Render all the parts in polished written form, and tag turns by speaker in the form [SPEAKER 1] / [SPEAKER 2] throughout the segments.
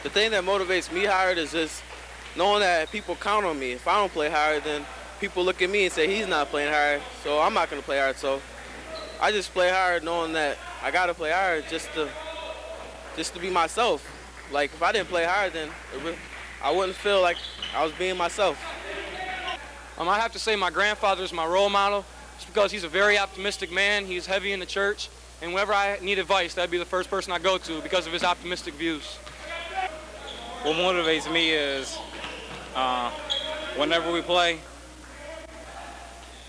[SPEAKER 1] The thing that motivates me hard is just knowing that people count on me. If I don't play hard, then people look at me and say he's not playing hard, so I'm not going to play hard. So I just play hard knowing that I got to play hard just to be myself. Like, if I didn't play hard, then I wouldn't feel like I was being myself.
[SPEAKER 2] I have to say my grandfather is my role model, just because he's a very optimistic man. He's heavy in the church, and whenever I need advice, that'd be the first person I go to because of his optimistic views.
[SPEAKER 3] What motivates me is whenever we play,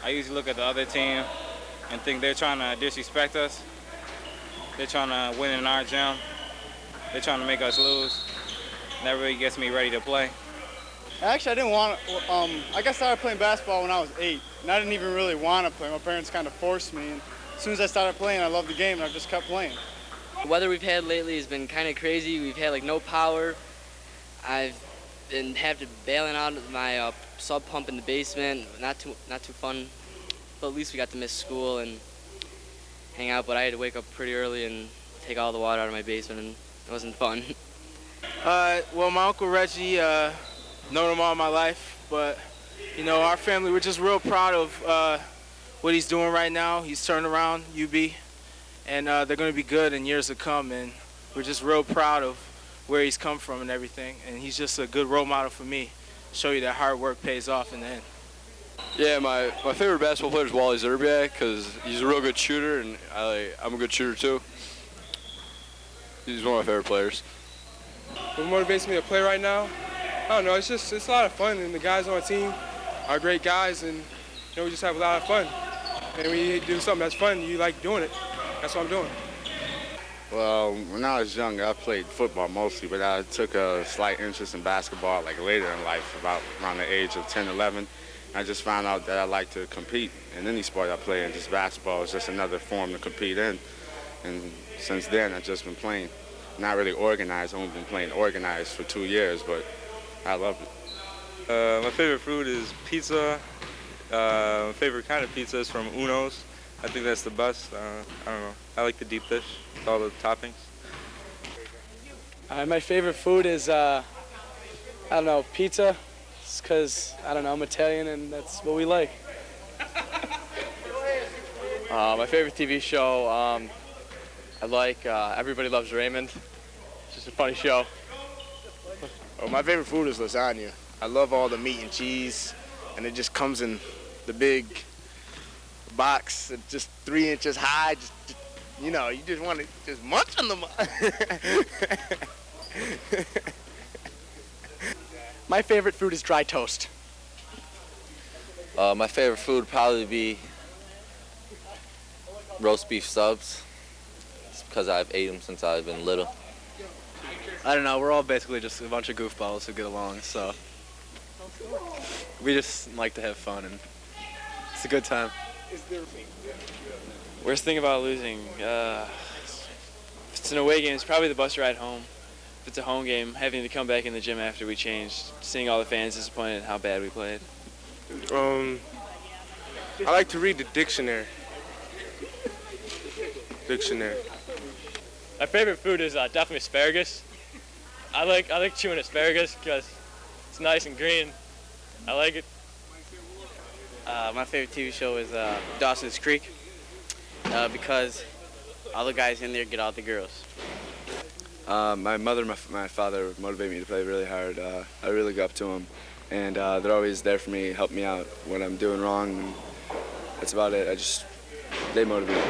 [SPEAKER 3] I usually look at the other team and think they're trying to disrespect us. They're trying to win in our gym. They're trying to make us lose. And that really gets me ready to play.
[SPEAKER 4] Actually, I didn't want to. I got started playing basketball when I was 8, and I didn't even really want to play. My parents kind of forced me, and as soon as I started playing, I loved the game, and I just kept playing.
[SPEAKER 5] The weather we've had lately has been kind of crazy. We've had like no power. I've been having to bailing out my sub pump in the basement. Not too fun. But at least we got to miss school and hang out. But I had to wake up pretty early and take all the water out of my basement, and it wasn't fun.
[SPEAKER 1] Well, my Uncle Reggie, known him all my life, but you know, our family, we're just real proud of what he's doing right now. He's turned around UB, and they're going to be good in years to come, and we're just real proud of where he's come from and everything, and he's just a good role model for me. Show you that hard work pays off in the end.
[SPEAKER 6] Yeah, my favorite basketball player is Wally Zerbiak because he's a real good shooter, and I'm a good shooter too. He's one of my favorite players.
[SPEAKER 7] What motivates me to play right now? I don't know, it's a lot of fun, and the guys on the team are great guys, and you know, we just have a lot of fun. And when you do something that's fun, you like doing it. That's what I'm doing.
[SPEAKER 8] Well, when I was young, I played football mostly, but I took a slight interest in basketball like later in life, about around the age of 10, 11. I just found out that I like to compete in any sport I play, and just basketball is just another form to compete in. And since then, I've just been playing. Not really organized, I've only been playing organized for 2 years, but I love it.
[SPEAKER 9] My favorite food is pizza. My favorite kind of pizza is from Uno's. I think that's the best. I don't know. I like the deep dish with all the toppings.
[SPEAKER 10] My favorite food is, I don't know, pizza. It's because, I don't know, I'm Italian and that's what we like.
[SPEAKER 11] My favorite TV show, I like Everybody Loves Raymond. It's just a funny show.
[SPEAKER 12] Oh, my favorite food is lasagna. I love all the meat and cheese, and it just comes in the big box. It's just 3 inches high. Just you know, you just want to just munch on them.
[SPEAKER 10] My favorite food is dry toast.
[SPEAKER 13] My favorite food would probably be roast beef subs. It's because I've ate them since I've been little.
[SPEAKER 14] I don't know, we're all basically just a bunch of goofballs who get along, so we just like to have fun, and it's a good time.
[SPEAKER 15] Worst thing about losing, if it's an away game, it's probably the bus ride home. If it's a home game, having to come back in the gym after we changed, seeing all the fans disappointed in how bad we played.
[SPEAKER 7] I like to read the dictionary.
[SPEAKER 16] My favorite food is definitely asparagus. I like chewing asparagus because it's nice and green. I like it.
[SPEAKER 17] My favorite TV show is Dawson's Creek because all the guys in there get all the girls.
[SPEAKER 6] My mother and my father motivate me to play really hard. I really go up to them, and they're always there for me, help me out when I'm doing wrong. And that's about it. They motivate me.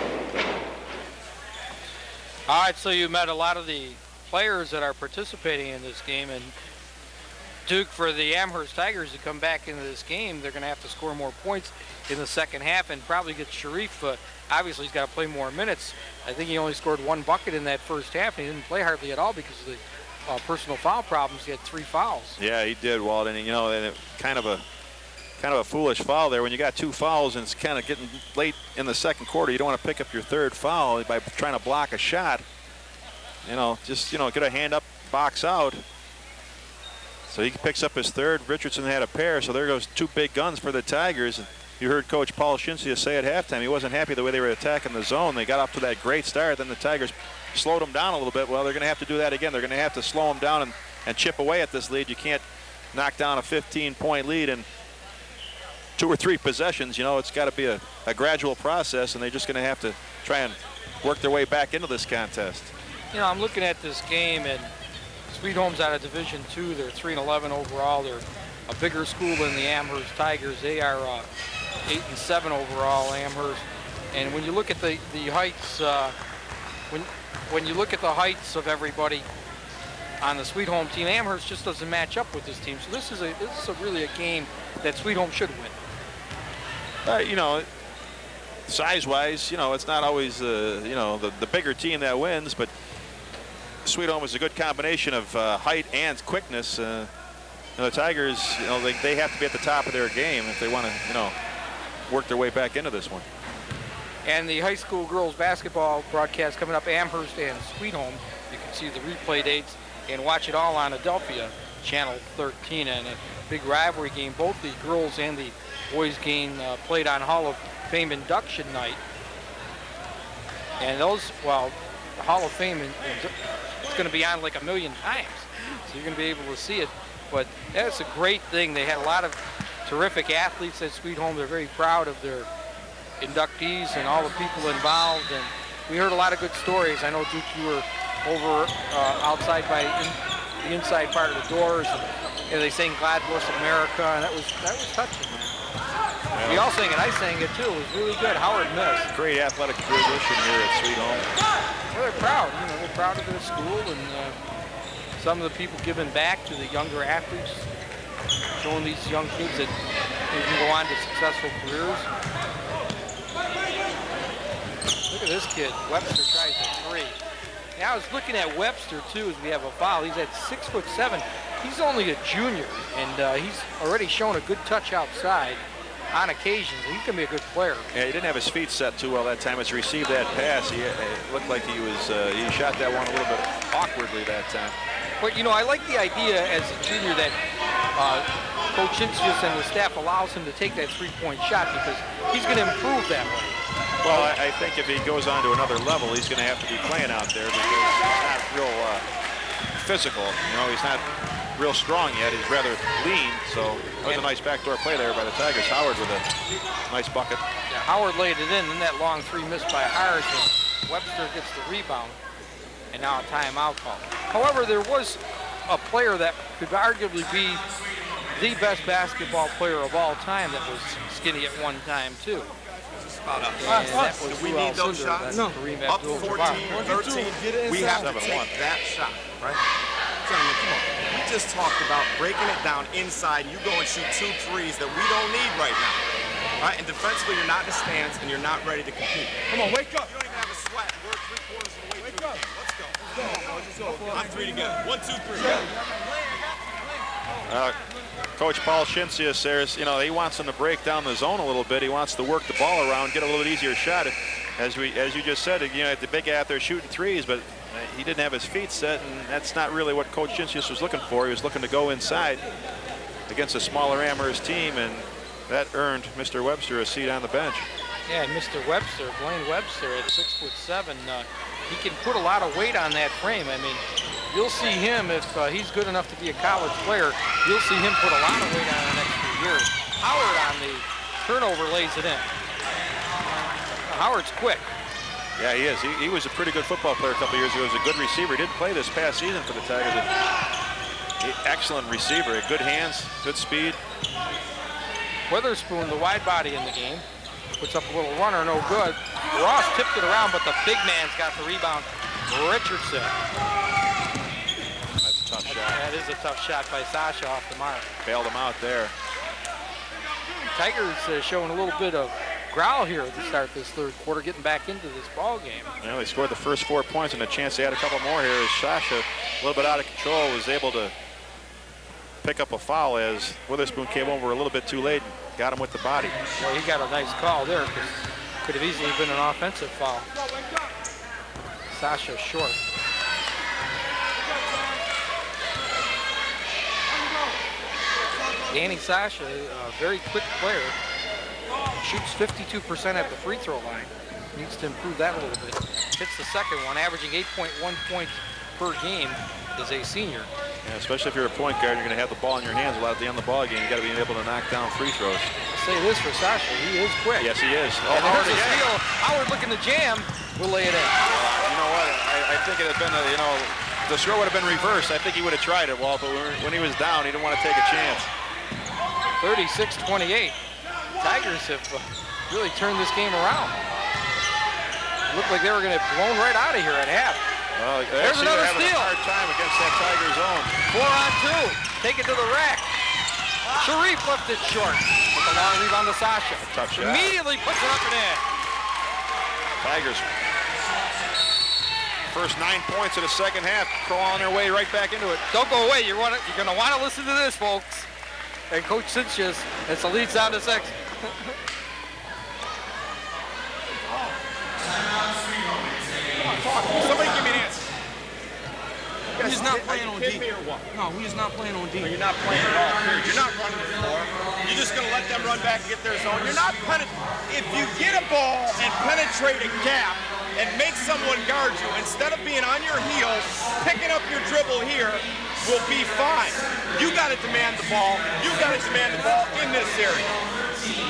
[SPEAKER 18] All right, so you met a lot of the players that are participating in this game, and Duke, for the Amherst Tigers to come back into this game, they're going to have to score more points in the second half and probably get Sharif. Obviously, he's got to play more minutes. I think he only scored 1 bucket in that first half, and he didn't play hardly at all because of the personal foul problems. He had 3 fouls.
[SPEAKER 19] Yeah, he did, Walt, and you know, and kind of a foolish foul there when you got 2 fouls and it's kind of getting late in the second quarter. You don't want to pick up your 3rd foul by trying to block a shot. You know, just, you know, get a hand up, box out. So he picks up his 3rd. Richardson had a pair, so there goes 2 big guns for the Tigers. And you heard Coach Paul Shinsia say at halftime he wasn't happy the way they were attacking the zone. They got off to that great start. Then the Tigers slowed them down a little bit. Well, they're going to have to do that again. They're going to have to slow them down and and chip away at this lead. You can't knock down a 15-point lead in 2 or 3 possessions. You know, it's got to be a gradual process, and they're just going to have to try and work their way back into this contest.
[SPEAKER 18] You know, I'm looking at this game, and Sweet Home's out of Division II. They're 3-11 overall. They're a bigger school than the Amherst Tigers. They are 8-7 overall, Amherst. And when you look at the heights, when you look at the heights of everybody on the Sweet Home team, Amherst just doesn't match up with this team. So this is really a game that Sweet Home should win.
[SPEAKER 19] You know, size-wise, you know, it's not always you know, the bigger team that wins, but Sweet Home is a good combination of height and quickness. You know, the Tigers, you know, they have to be at the top of their game if they want to, you know, work their way back into this one.
[SPEAKER 18] And the high school girls basketball broadcast coming up, Amherst and Sweet Home. You can see the replay dates and watch it all on Adelphia Channel 13. And a big rivalry game. Both the girls and the boys game played on Hall of Fame induction night. And those, well, the Hall of Fame it's going to be on like 1 million times. So you're going to be able to see it. But that's a great thing. They had a lot of terrific athletes at Sweet Home. They're very proud of their inductees and all the people involved. And we heard a lot of good stories. I know, Duke, you were over outside by the inside part of the doors. And they sang God Bless America. And that was touching, man.
[SPEAKER 19] Yeah.
[SPEAKER 18] We all sang it. I sang it, too. It was really good. Howard missed.
[SPEAKER 19] Great athletic tradition here at Sweet Home.
[SPEAKER 18] Well, they're proud. You know, they're proud of their school, and some of the people giving back to the younger athletes, showing these young kids that they can go on to successful careers. Look at this kid. Webster tries a 3. Now I was looking at Webster, too, as we have a foul. He's at 6'7". He's only a junior, and he's already shown a good touch outside on occasion. He can be a good player.
[SPEAKER 19] Yeah, he didn't have his feet set too well that time as he received that pass. It looked like he shot that one a little bit awkwardly that time.
[SPEAKER 18] But, you know, I like the idea as a junior that Coach Incius and the staff allows him to take that 3-point shot because he's going to improve that way.
[SPEAKER 19] Well, I think if he goes on to another level, he's going to have to be playing out there because he's not real physical. You know, he's not real strong yet. He's rather lean. So that was a nice backdoor play there by the Tigers. Howard with a nice bucket.
[SPEAKER 18] Yeah, Howard laid it in, then that long 3 missed by Hart, and Webster gets the rebound, and now a timeout call. However, there was a player that could arguably be the best basketball player of all time that was skinny at one time, too. That was
[SPEAKER 20] we need those shots? No. Up 14-13, we have to take that shot, right? Gentlemen, come on. We just talked about breaking it down inside. You go and shoot 2 threes that we don't need right now. Right? And defensively, you're not in the stance and you're not ready to compete. Come on, wake up. You don't even have a sweat. We're 3/4 of the way through the game. Let's go. Let's go. On 3 together. 1, 2, 3.
[SPEAKER 19] Coach Paul Shinsius, there's, you know, he wants them to break down the zone a little bit. He wants to work the ball around, get a little bit easier shot. As you just said, you know, the big guy out there shooting threes, but he didn't have his feet set, and that's not really what Coach Shinsius was looking for. He was looking to go inside against a smaller Amherst team, and that earned Mr. Webster a seat on the bench.
[SPEAKER 18] Yeah, Mr. Webster, Blaine Webster at 6'7", he can put a lot of weight on that frame. I mean, you'll see him, if he's good enough to be a college player, you'll see him put a lot of weight on the next few years. Howard on the turnover lays it in. Howard's quick.
[SPEAKER 19] Yeah, he is. He was a pretty good football player a couple years ago. He was a good receiver. He didn't play this past season for the Tigers. Excellent receiver. Good hands, good speed.
[SPEAKER 18] Witherspoon, the wide body in the game, puts up a little runner, no good. Ross tipped it around, but the big man's got the rebound. Richardson.
[SPEAKER 19] That's a tough shot.
[SPEAKER 18] That is a tough shot by Sasha off the mark.
[SPEAKER 19] Bailed him out there.
[SPEAKER 18] Tigers showing a little bit of growl here to start this third quarter, getting back into this ball game.
[SPEAKER 19] Well, they scored the first 4 points, and a chance to add a couple more here as Sasha, a little bit out of control, was able to pick up a foul as Witherspoon came over a little bit too late and got him with the body.
[SPEAKER 18] Well, he got a nice call there because could have easily been an offensive foul. Sasha short. Danny Sasha, a very quick player, shoots 52% at the free throw line. Needs to improve that a little bit. Hits the second one, averaging 8.1 points per game as a senior.
[SPEAKER 19] Yeah, especially if you're a point guard, you're going to have the ball in your hands a lot at the end of the ball game. You got to be able to knock down free throws.
[SPEAKER 18] I'll say this for Sasha, he is quick.
[SPEAKER 19] Yes, he is.
[SPEAKER 18] And there's a steal. Howard looking to jam. We'll lay it in.
[SPEAKER 19] You know what? I think it had been, the score would have been reversed. I think he would have tried it, Walt, but when he was down, he didn't want to take a chance.
[SPEAKER 18] 36-28. Tigers have really turned this game around. Looked like they were going to have blown right out of here at half.
[SPEAKER 19] Well,
[SPEAKER 18] there's another steal.
[SPEAKER 19] A hard time against that Tiger zone.
[SPEAKER 18] 4-on-2. Take it to the rack. Sharif left it short. With the long rebound to Sasha.
[SPEAKER 19] Tough shot.
[SPEAKER 18] Immediately puts it up and in.
[SPEAKER 19] Tigers. First 9 points of the second half, crawling their way right back into it.
[SPEAKER 18] Don't go away. You're going to want to listen to this, folks. And Coach Cinches, as the lead sound to 6.
[SPEAKER 20] Somebody give me an answer.
[SPEAKER 21] He's not playing on D. No, he's not playing on D. No, you're not playing at all.
[SPEAKER 20] You're not running the floor. You're just going to let them run back and get their zone. You're not if you get a ball and penetrate a gap and make someone guard you, instead of being on your heels, picking up your dribble here, will be fine. You got to demand the ball. You got to demand the ball in this area.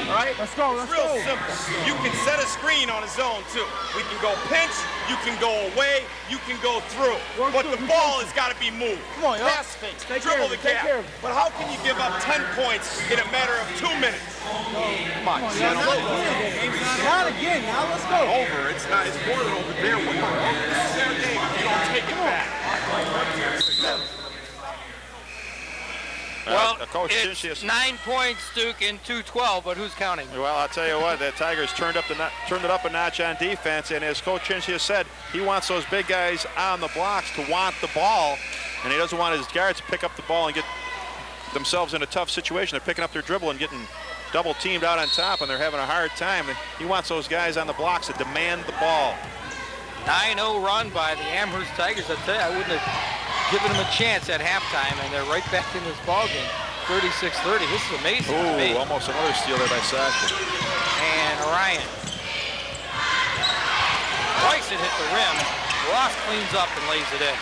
[SPEAKER 20] All right? Let's go. It's real simple. You can set a screen on a zone, too. We can go pinch. You can go away. You can go through. But the ball has got to be moved.
[SPEAKER 21] Come on, y'all.
[SPEAKER 20] Pass fake. Dribble the gap. But how can you give up 10 points in a matter of 2 minutes? Come on.
[SPEAKER 21] Not again. Now let's go.
[SPEAKER 20] Over. It's not. It's more than over there. This is their game if you don't take it back.
[SPEAKER 18] Well,
[SPEAKER 19] Coach
[SPEAKER 18] it's
[SPEAKER 19] Cincius.
[SPEAKER 18] 9 points, Duke, in 2-12, but who's counting?
[SPEAKER 19] Well, I'll tell you what, the Tigers turned it up a notch on defense, and as Coach Cincius said, he wants those big guys on the blocks to want the ball, and he doesn't want his guards to pick up the ball and get themselves in a tough situation. They're picking up their dribble and getting double teamed out on top, and they're having a hard time. He wants those guys on the blocks to demand the ball.
[SPEAKER 18] 9-0 run by the Amherst Tigers. I tell you, I wouldn't have given them a chance at halftime, and they're right back in this ball game. 36-30. This is amazing.
[SPEAKER 19] Ooh, almost another steal there by Sasha.
[SPEAKER 18] And Orion. Twice it hit the rim. Ross cleans up and lays it in.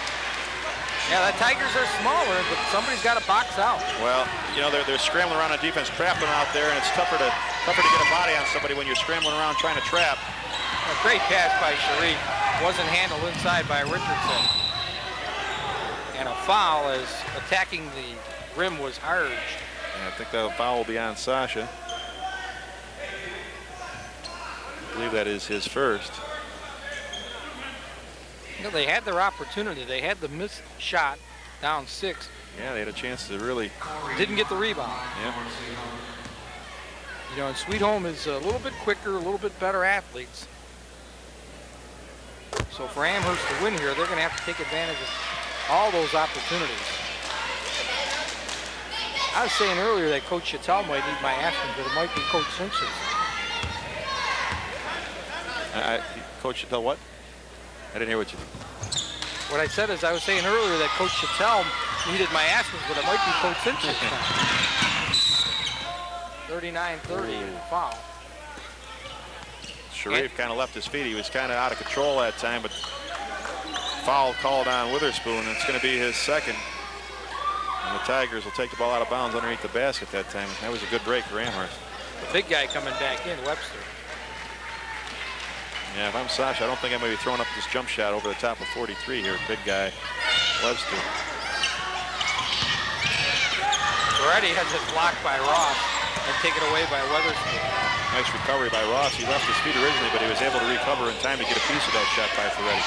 [SPEAKER 18] Yeah, the Tigers are smaller, but somebody's got to box out.
[SPEAKER 19] Well, they're scrambling around on defense, trapping out there, and it's tougher to get a body on somebody when you're scrambling around trying to trap.
[SPEAKER 18] A great pass by Sharif. Wasn't handled inside by Richardson. And a foul as attacking the rim was Harge.
[SPEAKER 19] Yeah, I think the foul will be on Sasha. I believe that is his first.
[SPEAKER 18] They had their opportunity. They had the missed shot down 6.
[SPEAKER 19] Yeah, they had a chance to really.
[SPEAKER 18] Didn't get the rebound.
[SPEAKER 19] Yeah.
[SPEAKER 18] And Sweet Home is a little bit quicker, a little bit better athletes. So for Amherst to win here, they're going to have to take advantage of all those opportunities. I was saying earlier that Coach Chattel might need my action, but it might be Coach Simpson.
[SPEAKER 19] Coach Chattel, what? I didn't hear what you.
[SPEAKER 18] What I said is I was saying earlier that Coach Chattel needed my action, but it might be Coach Simpson. 39-30 foul.
[SPEAKER 19] Sharif kind of left his feet. He was kind of out of control that time, but foul called on Witherspoon. It's going to be his second. And the Tigers will take the ball out of bounds underneath the basket that time. That was a good break for Amherst.
[SPEAKER 18] The big guy coming back in, Webster.
[SPEAKER 19] Yeah, if I'm Sasha, I don't think I'm going to be throwing up this jump shot over the top of 43 here. Big guy, Webster.
[SPEAKER 18] Already has it blocked by Ross and taken away by Weatherspoon.
[SPEAKER 19] Nice recovery by Ross. He left his feet originally, but he was able to recover in time to get a piece of that shot by Ferretti.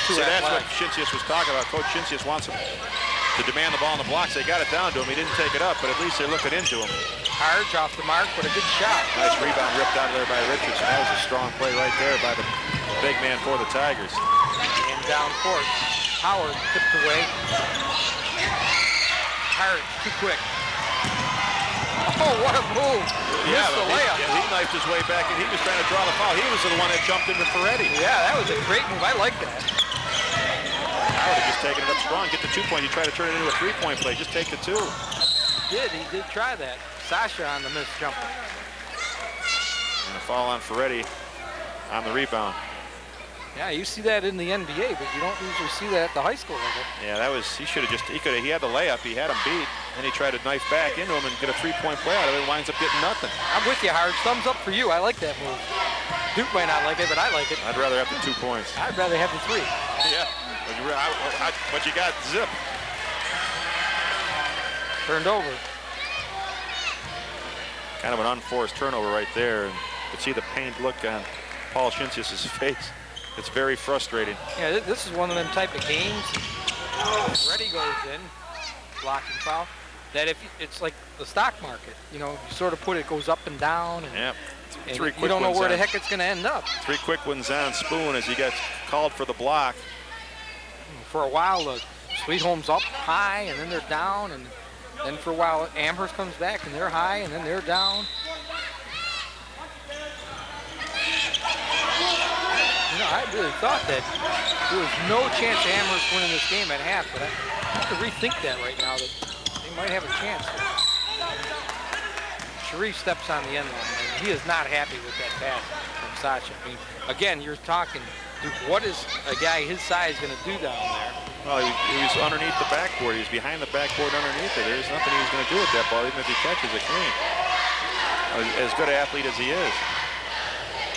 [SPEAKER 19] So that's what Cincius was talking about. Coach Cincius wants him to demand the ball on the blocks. They got it down to him. He didn't take it up, but at least they're looking into him.
[SPEAKER 18] Harge off the mark, but a good shot.
[SPEAKER 19] Nice rebound ripped out of there by Richardson. That was a strong play right there by the big man for the Tigers.
[SPEAKER 18] And down court, Howard tipped away. Harge, too quick. Oh, what a move.
[SPEAKER 19] Yeah,
[SPEAKER 18] Missed the layup.
[SPEAKER 19] He knifed his way back, and he was trying to draw the foul. He was the one that jumped into Ferretti.
[SPEAKER 18] Yeah, that was a great move. I like that.
[SPEAKER 19] Howard had just taken it up strong. Get the 2 point. You try to turn it into a 3-point play. Just take the 2.
[SPEAKER 18] He did try that. Sasha on the missed jumper.
[SPEAKER 19] And a foul on Ferretti on the rebound.
[SPEAKER 18] Yeah, you see that in the NBA, but you don't usually see that at the high school level.
[SPEAKER 19] Yeah, that was, he should have just, he had the layup, he had him beat, then he tried to knife back into him and get a 3-point play out of it, winds up getting nothing.
[SPEAKER 18] I'm with you, Howard. Thumbs up for you. I like that move. Duke might not like it, but I like it.
[SPEAKER 19] I'd rather have the 2 points.
[SPEAKER 18] I'd rather have the 3.
[SPEAKER 19] Yeah, but you got zip.
[SPEAKER 18] Turned over.
[SPEAKER 19] Kind of an unforced turnover right there. And you can see the pained look on Paul Shinsius' face. It's very frustrating.
[SPEAKER 18] Yeah, this is one of them type of games. Freddie goes in, blocking foul. That if it's like the stock market, you know, you sort of put it goes up and down, and,
[SPEAKER 19] yep.
[SPEAKER 18] and you don't know where the heck it's going to end up.
[SPEAKER 19] 3 quick ones on Spoon as he gets called for the block.
[SPEAKER 18] For a while, the Sweet Home's up high, and then they're down, and then for a while, Amherst comes back, and they're high, and then they're down. You know, I really thought that there was no chance of Amherst winning this game at half, but I have to rethink that right now, that they might have a chance. Sharif steps on the end line, and he is not happy with that pass from Sacha. I mean, again, you're talking, Duke, what is a guy his size going to do down there?
[SPEAKER 19] Well, he was underneath the backboard. He was behind the backboard underneath it. There's nothing he was going to do with that ball, even if he catches it clean. As good an athlete as he is.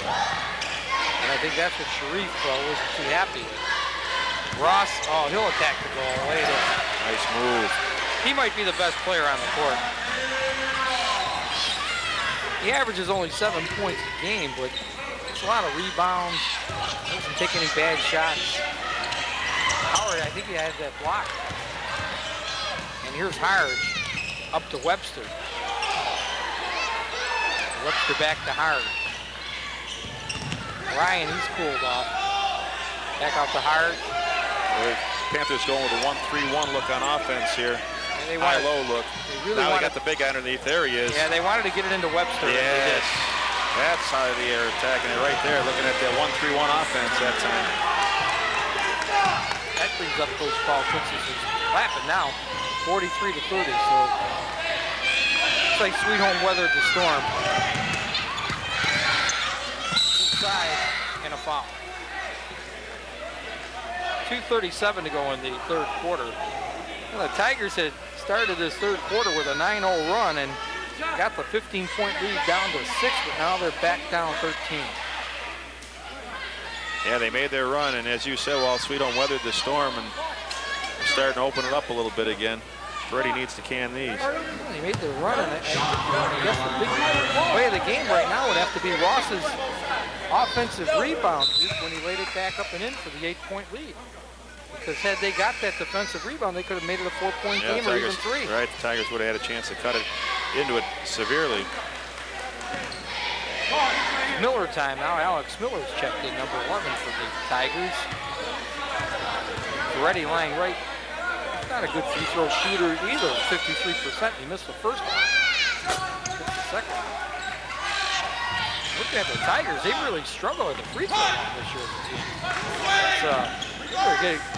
[SPEAKER 18] And I think that's what Sharif wasn't too happy with. Ross, oh, he'll attack the goal later.
[SPEAKER 19] Nice move.
[SPEAKER 18] He might be the best player on the court. He averages only 7 points a game, but it's a lot of rebounds. Doesn't take any bad shots. Howard, I think he had that block. And here's Harge up to Webster. Webster back to Harge. Ryan, he's cooled off. Back out to Harge.
[SPEAKER 19] The Panthers going with a 1-3-1 look on offense here. High-low look. Now they got the big guy underneath. There he is.
[SPEAKER 18] Yeah, they wanted to get it into Webster.
[SPEAKER 19] Yes. That's how they are attacking it right there, looking at that 1-3-1 offense that time.
[SPEAKER 18] That brings up Coach Paul Princess, who's clapping now, 43-30. So it's like Sweet Home weathered the storm. Inside and a foul. 2:37 to go in the third quarter. Well, the Tigers had started this third quarter with a 9-0 run and got the 15-point lead down to 6, but now they're back down 13.
[SPEAKER 19] Yeah, they made their run, and as you said, well, Sweet Home weathered the storm, and they're starting to open it up a little bit again. Freddie needs to can these.
[SPEAKER 18] They made their run, and I guess the big play of the game right now would have to be Ross's offensive rebound when he laid it back up and in for the 8-point lead. Because had they got that defensive rebound, they could have made it a 4-point game or even 3.
[SPEAKER 19] Right, the Tigers would have had a chance to cut it into it severely.
[SPEAKER 18] Miller time now. Alex Miller's checked in, number 11 for the Tigers. Ferretti lying right. Not a good free throw shooter either, 53%. He missed the first one. Gets the second one. Looking at the Tigers, they really struggle at the free throw line this year.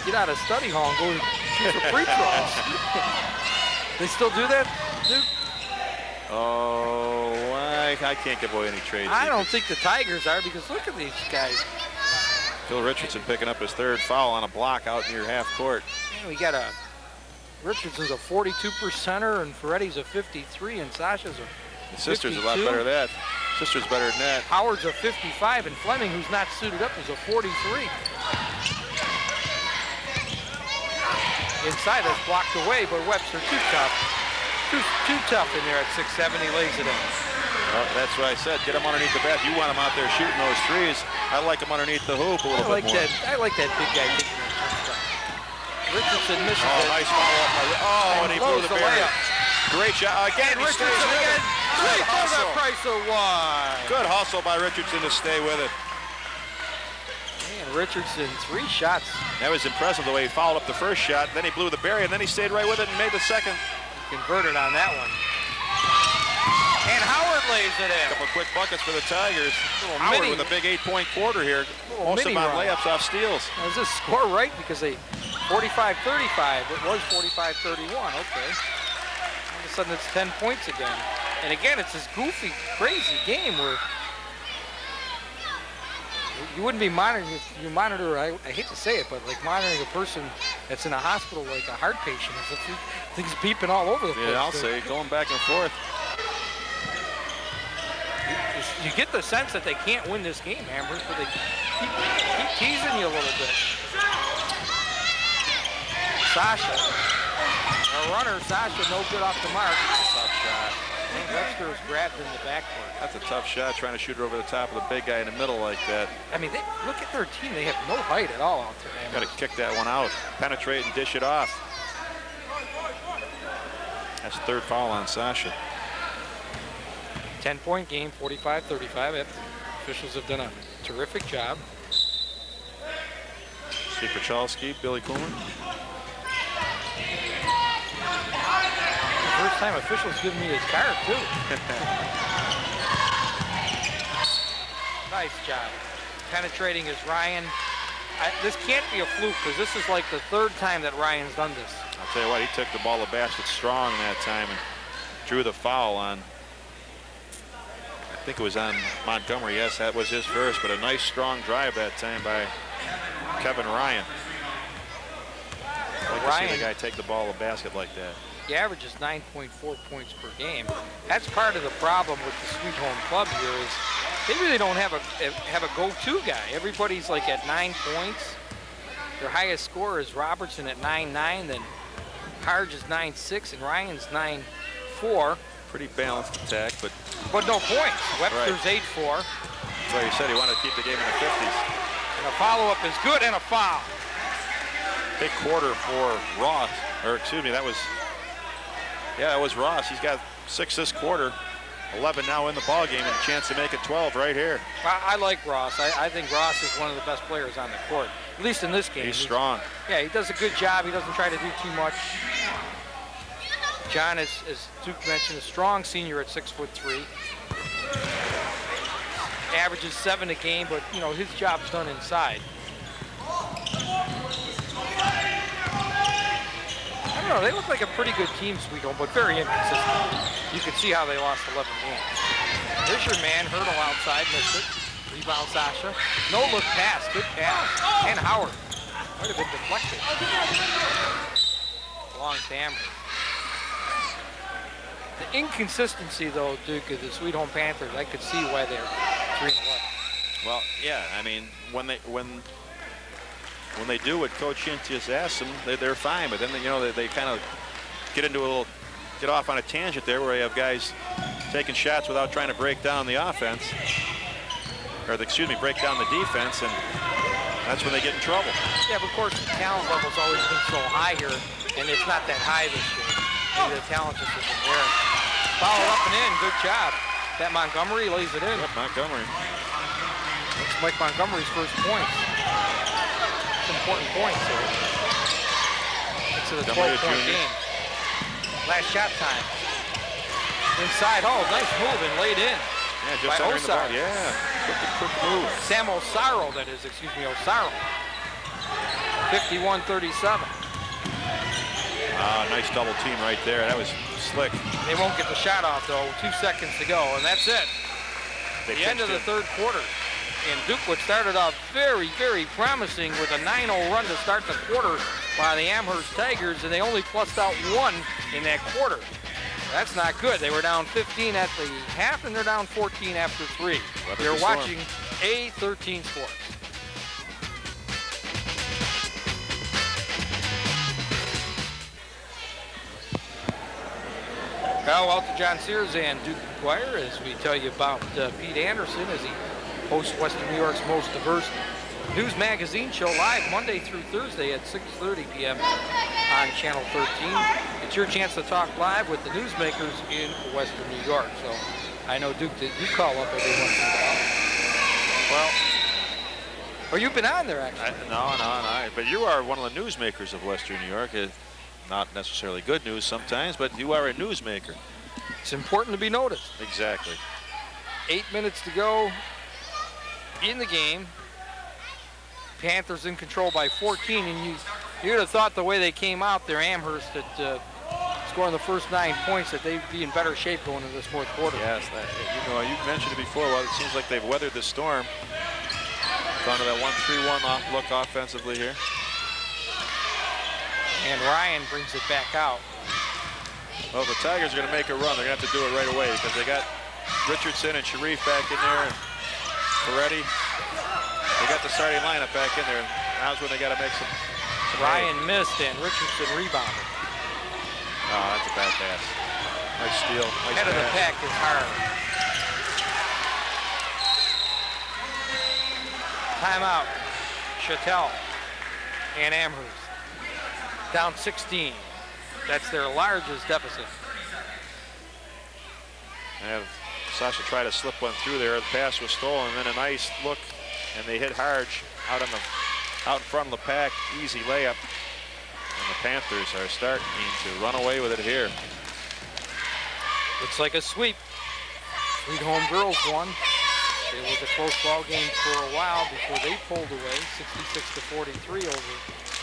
[SPEAKER 18] Get out of study hall and go shoot some free throws. They still do that, Duke?
[SPEAKER 19] Oh, I can't give away any trades.
[SPEAKER 18] I don't think the Tigers are, because look at these guys.
[SPEAKER 19] Phil Richardson picking up his 3rd foul on a block out near half court.
[SPEAKER 18] Man, we got Richardson's a 42%er, and Ferretti's a 53, and Sasha's a 52.
[SPEAKER 19] Sister's a lot better than that. Sister's better than that.
[SPEAKER 18] Howard's a 55, and Fleming, who's not suited up, is a 43. Inside, that's blocked away, but Webster too tough. Too tough in there at 6'7", he lays it in.
[SPEAKER 19] Well, that's what I said. Get him underneath the bat. You want him out there shooting those threes. I like him underneath the hoop a little bit more.
[SPEAKER 18] I like that big guy taking that jump shot. Richardson misses it.
[SPEAKER 19] Nice follow-up. And he blew the barrier. Great shot. Again,
[SPEAKER 18] Richardson again. Three for the price of one.
[SPEAKER 19] Good hustle by Richardson to stay with it.
[SPEAKER 18] Man, Richardson, 3 shots.
[SPEAKER 19] That was impressive the way he fouled up the first shot. Then he blew the barrier, and then he stayed right with it and made the second.
[SPEAKER 18] Converted on that one. And Howard lays it in.
[SPEAKER 19] A couple quick buckets for the Tigers. Howard with a big 8-point quarter here. Most of them on layups off steals.
[SPEAKER 18] Now, is this score right? Because they 45-35. It was 45-31. Okay. All of a sudden it's 10 points again. And again, it's this goofy, crazy game where You wouldn't be monitoring if you monitor, I hate to say it, but like monitoring a person that's in a hospital like a heart patient, as if things beeping all over the place.
[SPEAKER 19] Yeah, I'll say, going back and forth.
[SPEAKER 18] You get the sense that they can't win this game, Amherst, but they keep teasing you a little bit. Sasha, a runner, Sasha, no good off the mark.
[SPEAKER 19] Tough shot.
[SPEAKER 18] And Webster is grabbed in the backcourt.
[SPEAKER 19] That's a tough shot, trying to shoot it over the top of the big guy in the middle like that.
[SPEAKER 18] I mean, look at their team. They have no height at all out there.
[SPEAKER 19] Got to kick that one out, penetrate and dish it off. That's third foul on Sasha.
[SPEAKER 18] 10-point game, 45-35. Officials have done a terrific job.
[SPEAKER 19] Steve Pachalski, Billy Coomer.
[SPEAKER 18] First time officials giving me his card, too. Nice job. Penetrating is Ryan. This can't be a fluke, because this is like the third time that Ryan's done this.
[SPEAKER 19] I'll tell you what, he took the ball to basket strong that time and drew the foul on, I think it was on Montgomery. Yes, that was his first, but a nice strong drive that time by Kevin Ryan. I'd like to see the guy take the ball to basket like that.
[SPEAKER 18] He averages 9.4 points per game. That's part of the problem with the Sweet Home Club here is they really don't have a go-to guy. Everybody's like at 9 points. Their highest scorer is Robertson at 9.9, then Harge is 9.6, and Ryan's 9.4.
[SPEAKER 19] Pretty balanced attack, but
[SPEAKER 18] no points. Webster's 8-4.
[SPEAKER 19] That's why he said he wanted to keep the game in the 50s.
[SPEAKER 18] And a follow-up is good, and a foul.
[SPEAKER 19] Big quarter for Ross, or excuse me, that was Ross. He's got 6 this quarter, 11 now in the ball game, and a chance to make it 12 right here.
[SPEAKER 18] I like Ross. I think Ross is one of the best players on the court, at least in this game.
[SPEAKER 19] He's strong.
[SPEAKER 18] Yeah, he does a good job. He doesn't try to do too much. John, as Duke mentioned, a strong senior at 6'3". Averages 7 a game, but you know his job's done inside. I don't know, they look like a pretty good team, Sweet Home, but very inconsistent. You can see how they lost 11 games. There's your man, Hurdle outside, missed it. Rebound Sasha. No look pass, good pass. And Howard. Might have been deflected. Long to Amherst. The inconsistency, though, Duke, of the Sweet Home Panthers, I could see why they're 3-11.
[SPEAKER 19] Well, yeah, I mean, when they do what Coach Hintz just asked them, they're fine. But then they kind of get off on a tangent there, where you have guys taking shots without trying to break down the offense, or break down the defense, and that's when they get in trouble.
[SPEAKER 18] Yeah, but of course the talent level's always been so high here, and it's not that high this year. Maybe the talent just isn't there. Fouled up and in, good job. That Montgomery lays it in.
[SPEAKER 19] Yep, Montgomery.
[SPEAKER 18] Looks like Montgomery's first points. Important points here. It's a 12-point game. Last shot time. Inside, nice move and laid in.
[SPEAKER 19] Yeah, just
[SPEAKER 18] by
[SPEAKER 19] entering the ball.
[SPEAKER 18] Osaro.
[SPEAKER 19] Yeah, quick move.
[SPEAKER 18] Sam Osaro, that is, Osaro. 51-37.
[SPEAKER 19] Nice double team right there. That was slick.
[SPEAKER 18] They won't get the shot off, though. 2 seconds to go, and that's it. The end of the third quarter. And Dukewood started off very, very promising with a 9-0 run to start the quarter by the Amherst Tigers, and they only plussed out 1 in that quarter. That's not good. They were down 15 at the half, and they're down 14 after 3. You're watching A13 Sports. Now out to John Sears and Duke McGuire as we tell you about Pete Anderson as he hosts Western New York's most diverse news magazine show live Monday through Thursday at 6:30 p.m. on Channel 13. It's your chance to talk live with the newsmakers in Western New York. So I know, Duke, that you call up every once in a while. Well, you've been on there, actually.
[SPEAKER 19] No. But you are one of the newsmakers of Western New York. Not necessarily good news sometimes, but you are a newsmaker.
[SPEAKER 18] It's important to be noticed.
[SPEAKER 19] Exactly.
[SPEAKER 18] 8 minutes to go in the game. Panthers in control by 14, and you would have thought the way they came out there, Amherst, that scoring the first 9 points, that they'd be in better shape going into this fourth quarter.
[SPEAKER 19] Yes, you mentioned it before. Well, it seems like they've weathered the storm. Gone to that 1-3-1 look offensively here.
[SPEAKER 18] And Ryan brings it back out.
[SPEAKER 19] Well, the Tigers are going to make a run. They're going to have to do it right away because they got Richardson and Sharif back in there. And Ferretti. They got the starting lineup back in there. Now's when they got to make some
[SPEAKER 18] Ryan missed and Richardson rebounded.
[SPEAKER 19] Oh, that's a bad pass. Nice steal. Nice
[SPEAKER 18] Head of the pack is hard. Timeout. Chattel and Amherst. Down 16. That's their largest deficit.
[SPEAKER 19] And Sasha tried to slip one through there. The pass was stolen, and then a nice look, and they hit Harge out in front of the pack. Easy layup. And the Panthers are starting to run away with it here.
[SPEAKER 18] Looks like a sweep. Sweet Home Girls won. It was a close ball game for a while before they pulled away, 66-43 over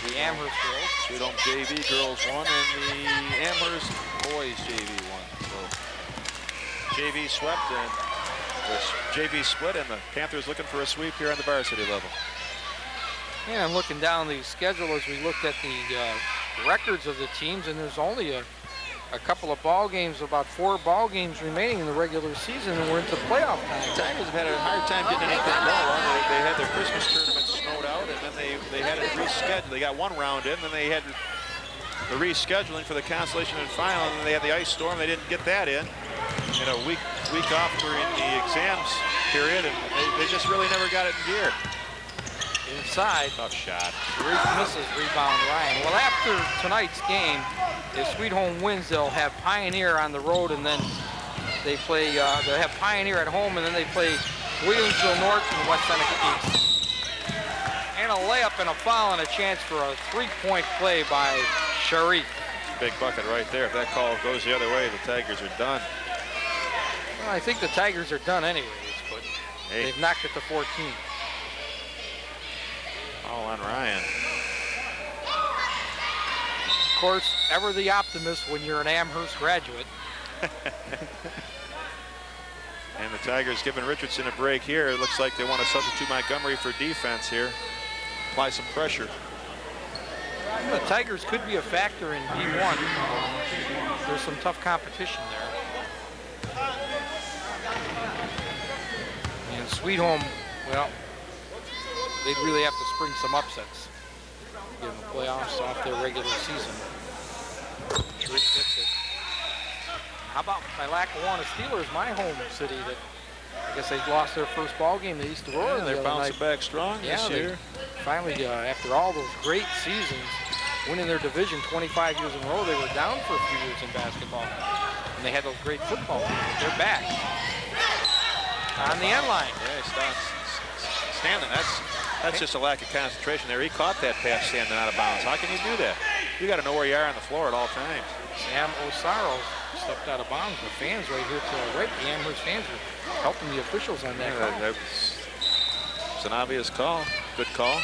[SPEAKER 18] the Amherst girls.
[SPEAKER 19] Sweet Home JV girls won, and the Amherst boys JV won. So JV swept, and the JV split, and the Panthers looking for a sweep here on the varsity level.
[SPEAKER 18] Yeah, I'm looking down the schedule as we looked at the records of the teams, and there's only a couple of ball games, about 4 ball games remaining in the regular season, and we're into playoff time.
[SPEAKER 19] The Tigers have had a hard time getting anything going. They had their Christmas tournament snowed out, and then they had it rescheduled. They got one round in, then they had the rescheduling for the consolation and final, and then they had the ice storm. They didn't get that in. And a week off during the exams period, and they just really never got it in gear.
[SPEAKER 18] Inside.
[SPEAKER 19] Tough shot.
[SPEAKER 18] Misses, rebound Ryan. Well, after tonight's game, if Sweet Home wins, they'll have Pioneer on the road, and then they play, they'll have Pioneer at home, and then they play Williamsville North and West Seneca East. And a layup and a foul and a chance for a 3-point play by Sharif.
[SPEAKER 19] Big bucket right there. If that call goes the other way, the Tigers are done.
[SPEAKER 18] Well, I think the Tigers are done anyways, but they've knocked it to 14.
[SPEAKER 19] All on Ryan.
[SPEAKER 18] Of course, ever the optimist when you're an Amherst graduate.
[SPEAKER 19] And the Tigers giving Richardson a break here. It looks like they want to substitute Montgomery for defense here. Apply some pressure.
[SPEAKER 18] The Tigers could be a factor in D1. There's some tough competition there. And Sweet Home, well, they'd really have to spring some upsets. Give them the playoffs off their regular season. Sharif hits it. How about my Lackawanna Steelers, my home city, that I guess they lost their first ball game to East Aurora.
[SPEAKER 19] Yeah, they're bouncing back strong this year.
[SPEAKER 18] Finally, after all those great seasons, winning their division 25 years in a row, they were down for a few years in basketball. And they had those great football teams. They're back. On the end line.
[SPEAKER 19] Yeah, Stanley, that's just a lack of concentration there. He caught that pass standing out of bounds. How can you do that? You got to know where you are on the floor at all times.
[SPEAKER 18] Sam Osaro stepped out of bounds. The fans right here to the right, the Amherst fans are helping the officials on that call.
[SPEAKER 19] It's an obvious call. Good call.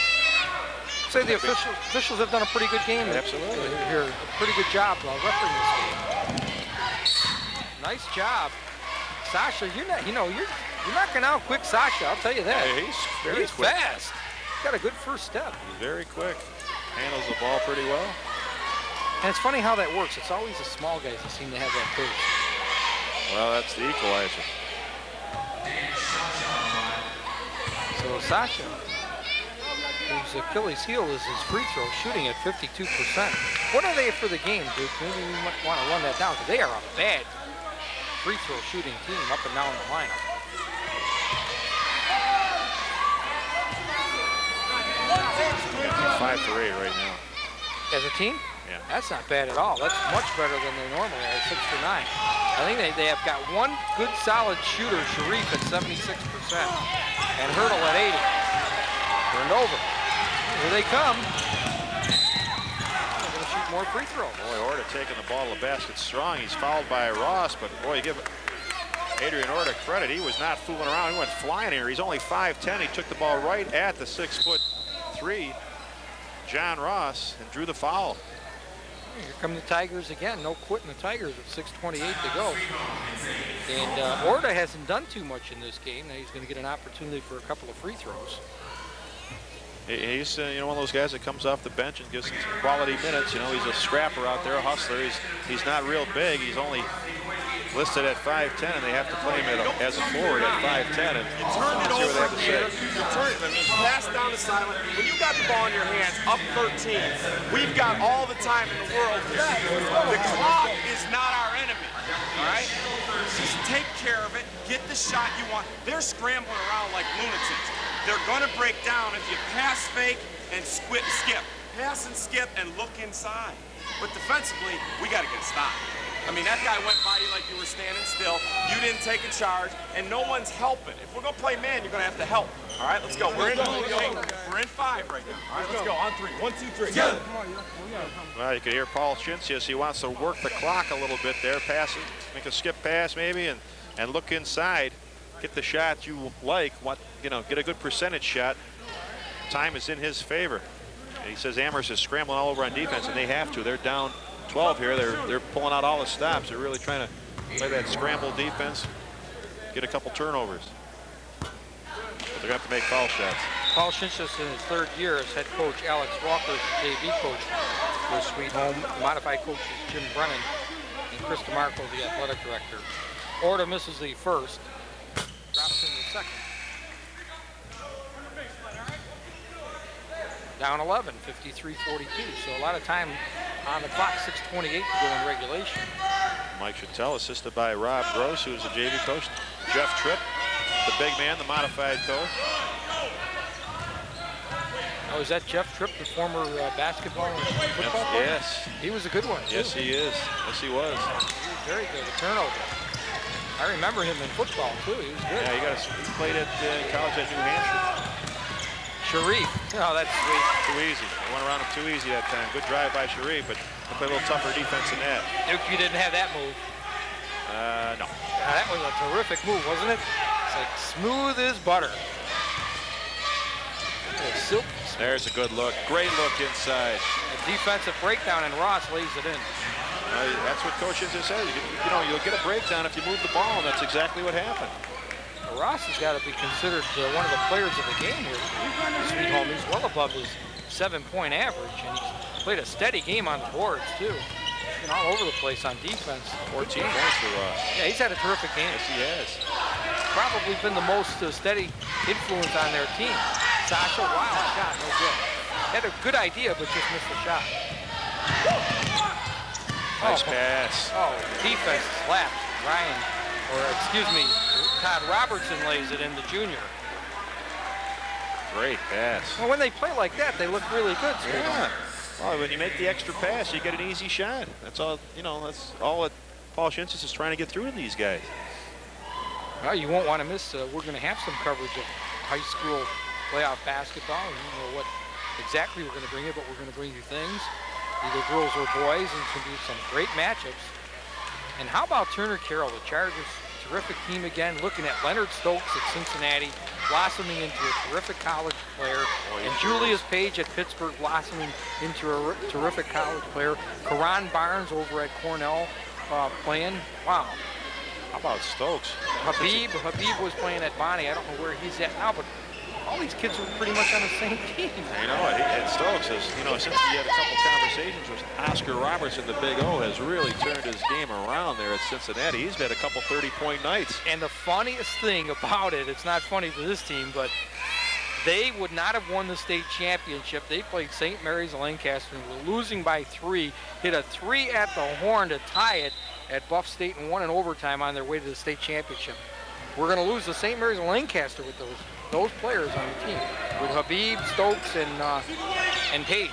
[SPEAKER 18] Say the officials have done a pretty good game.
[SPEAKER 19] Absolutely.
[SPEAKER 18] Here, a pretty good job refereeing this game. Nice job, Sasha. You're knocking out quick, Sasha. I'll tell you that.
[SPEAKER 19] Yeah, he's quick.
[SPEAKER 18] Fast. He's got a good first step.
[SPEAKER 19] He's very quick. Handles the ball pretty well.
[SPEAKER 18] And it's funny how that works. It's always the small guys that seem to have that burst.
[SPEAKER 19] Well, that's the equalizer.
[SPEAKER 18] So Sasha, whose Achilles heel is his free throw, shooting at 52%. What are they for the game, Duke? Maybe we might want to run that down, because they are a bad free throw shooting team up and down the lineup.
[SPEAKER 19] They're 5 for 8 right now.
[SPEAKER 18] As a team?
[SPEAKER 19] Yeah.
[SPEAKER 18] That's not bad at all. That's much better than they normally are, 6 for 9. I think they have got one good solid shooter, Sharif at 76%, and Hurdle at 80. Turned over. Here they come. They're going to shoot more free throws.
[SPEAKER 19] Boy, Orta taking the ball to the basket strong. He's fouled by Ross, but boy, you give Adrian Orta credit. He was not fooling around. He went flying here. He's only 5'10". He took the ball right at the 6'3" John Ross and drew the foul.
[SPEAKER 18] Here come the Tigers again. No quitting the Tigers with 6:28 to go. And Orta hasn't done too much in this game. Now he's going to get an opportunity for a couple of free throws.
[SPEAKER 19] He's you know, one of those guys that comes off the bench and gives some quality minutes. You know, he's a scrapper out there, a hustler. He's not real big. He's only listed at 5'10", and they have to play him as a forward at 5'10". And
[SPEAKER 20] you turn it over here. You turn it. I mean, pass down to Silent. When you got the ball in your hands, up 13, we've got all the time in the world. The clock is not our enemy. All right? Just take care of it. Get the shot you want. They're scrambling around like lunatics. They're going to break down if you pass, fake, and skip. Pass and skip and look inside. But defensively, we got to get a stop. I mean, that guy went by you like you were standing still. You didn't take a charge, and no one's helping. If we're going to play man, you're going to have to help. All right, let's go. We're in 5 right now. All right, let's go. On 3. 1, 2, 3. Go.
[SPEAKER 19] Well, you can hear Paul Schincius. He wants to work the clock a little bit there, pass it, make a skip pass maybe, and look inside, get the shot you like. You know, get a good percentage shot. Time is in his favor. And he says Amherst is scrambling all over on defense, and they have to. They're down 12 here. They're pulling out all the stops. They're really trying to play that scramble defense, get a couple turnovers. But they're going to have to make foul shots.
[SPEAKER 18] Paul Schincius in his 3rd year as head coach. Alex Walker is the JV coach for Sweet Home. Modified coach is Jim Brennan, and Chris DeMarco, the athletic director. Orta misses the first, drops in the second. Down 11, 53-42. So a lot of time on the clock, 6:28 to go in regulation.
[SPEAKER 19] Mike Chattel, assisted by Rob Gross, who is the JV coach. Jeff Tripp, the big man, the modified coach.
[SPEAKER 18] Oh, is that Jeff Tripp, the former basketball and football player?
[SPEAKER 19] Yes.
[SPEAKER 18] He was a good one, too.
[SPEAKER 19] Yes, he is. Yes, he was.
[SPEAKER 18] He was very good, a turnover. I remember him in football, too. He was good.
[SPEAKER 19] Yeah, he played at college at New Hampshire.
[SPEAKER 18] Sharif. Oh, that's sweet.
[SPEAKER 19] Too easy. They went around him too easy that time. Good drive by Sharif, but they played a little tougher defense than that.
[SPEAKER 18] Duke, you didn't have that move.
[SPEAKER 19] No.
[SPEAKER 18] That was a terrific move, wasn't it? It's like smooth as butter. Silky.
[SPEAKER 19] There's a good look. Great look inside.
[SPEAKER 18] A defensive breakdown, and Ross lays it in.
[SPEAKER 19] That's what Coach Inza says. You know, you'll get a breakdown if you move the ball, and that's exactly what happened.
[SPEAKER 18] Ross has got to be considered one of the players of the game here. Sweet Home, he's well above his 7-point average, and he's played a steady game on the boards, too. He's been all over the place on defense.
[SPEAKER 19] 14 points for Ross.
[SPEAKER 18] Yeah, he's had a terrific game.
[SPEAKER 19] Yes, he has.
[SPEAKER 18] Probably been the most steady influence on their team. Sasha, wild shot, no good. Had a good idea, but just missed the shot.
[SPEAKER 19] Nice pass.
[SPEAKER 18] Oh, defense slapped Ryan, or excuse me, Todd Robertson lays it in, the junior.
[SPEAKER 19] Great pass.
[SPEAKER 18] Well, when they play like that, they look really good.
[SPEAKER 19] Yeah. Well, when you make the extra pass, you get an easy shot. That's all. You know, that's all that Paul Schincius is trying to get through to these guys.
[SPEAKER 18] Well, you won't want to miss. We're going to have some coverage of high school playoff basketball. You know what exactly we're going to bring you, but we're going to bring you things, either girls or boys, and it's going to be some great matchups. And how about Turner Carroll, the Chargers? Terrific team again, looking at Leonard Stokes at Cincinnati, blossoming into a terrific college player, and Julius Page at Pittsburgh blossoming into a terrific college player. Karan Barnes over at Cornell playing. Wow.
[SPEAKER 19] How about Stokes?
[SPEAKER 18] Habib was playing at Bonnie. I don't know where he's at now, but all these kids are pretty much on the same team.
[SPEAKER 19] I know it. And Stokes has, you know, since he had a couple conversations with Oscar Robertson, the Big O, has really turned his game around there at Cincinnati. He's had a couple 30-point nights.
[SPEAKER 18] And the funniest thing about it, it's not funny to this team, but they would not have won the state championship. They played St. Mary's Lancaster and were losing by 3, hit a 3 at the horn to tie it at Buff State and won in overtime on their way to the state championship. We're going to lose to St. Mary's Lancaster with those players on the team, with Habib, Stokes, and Page.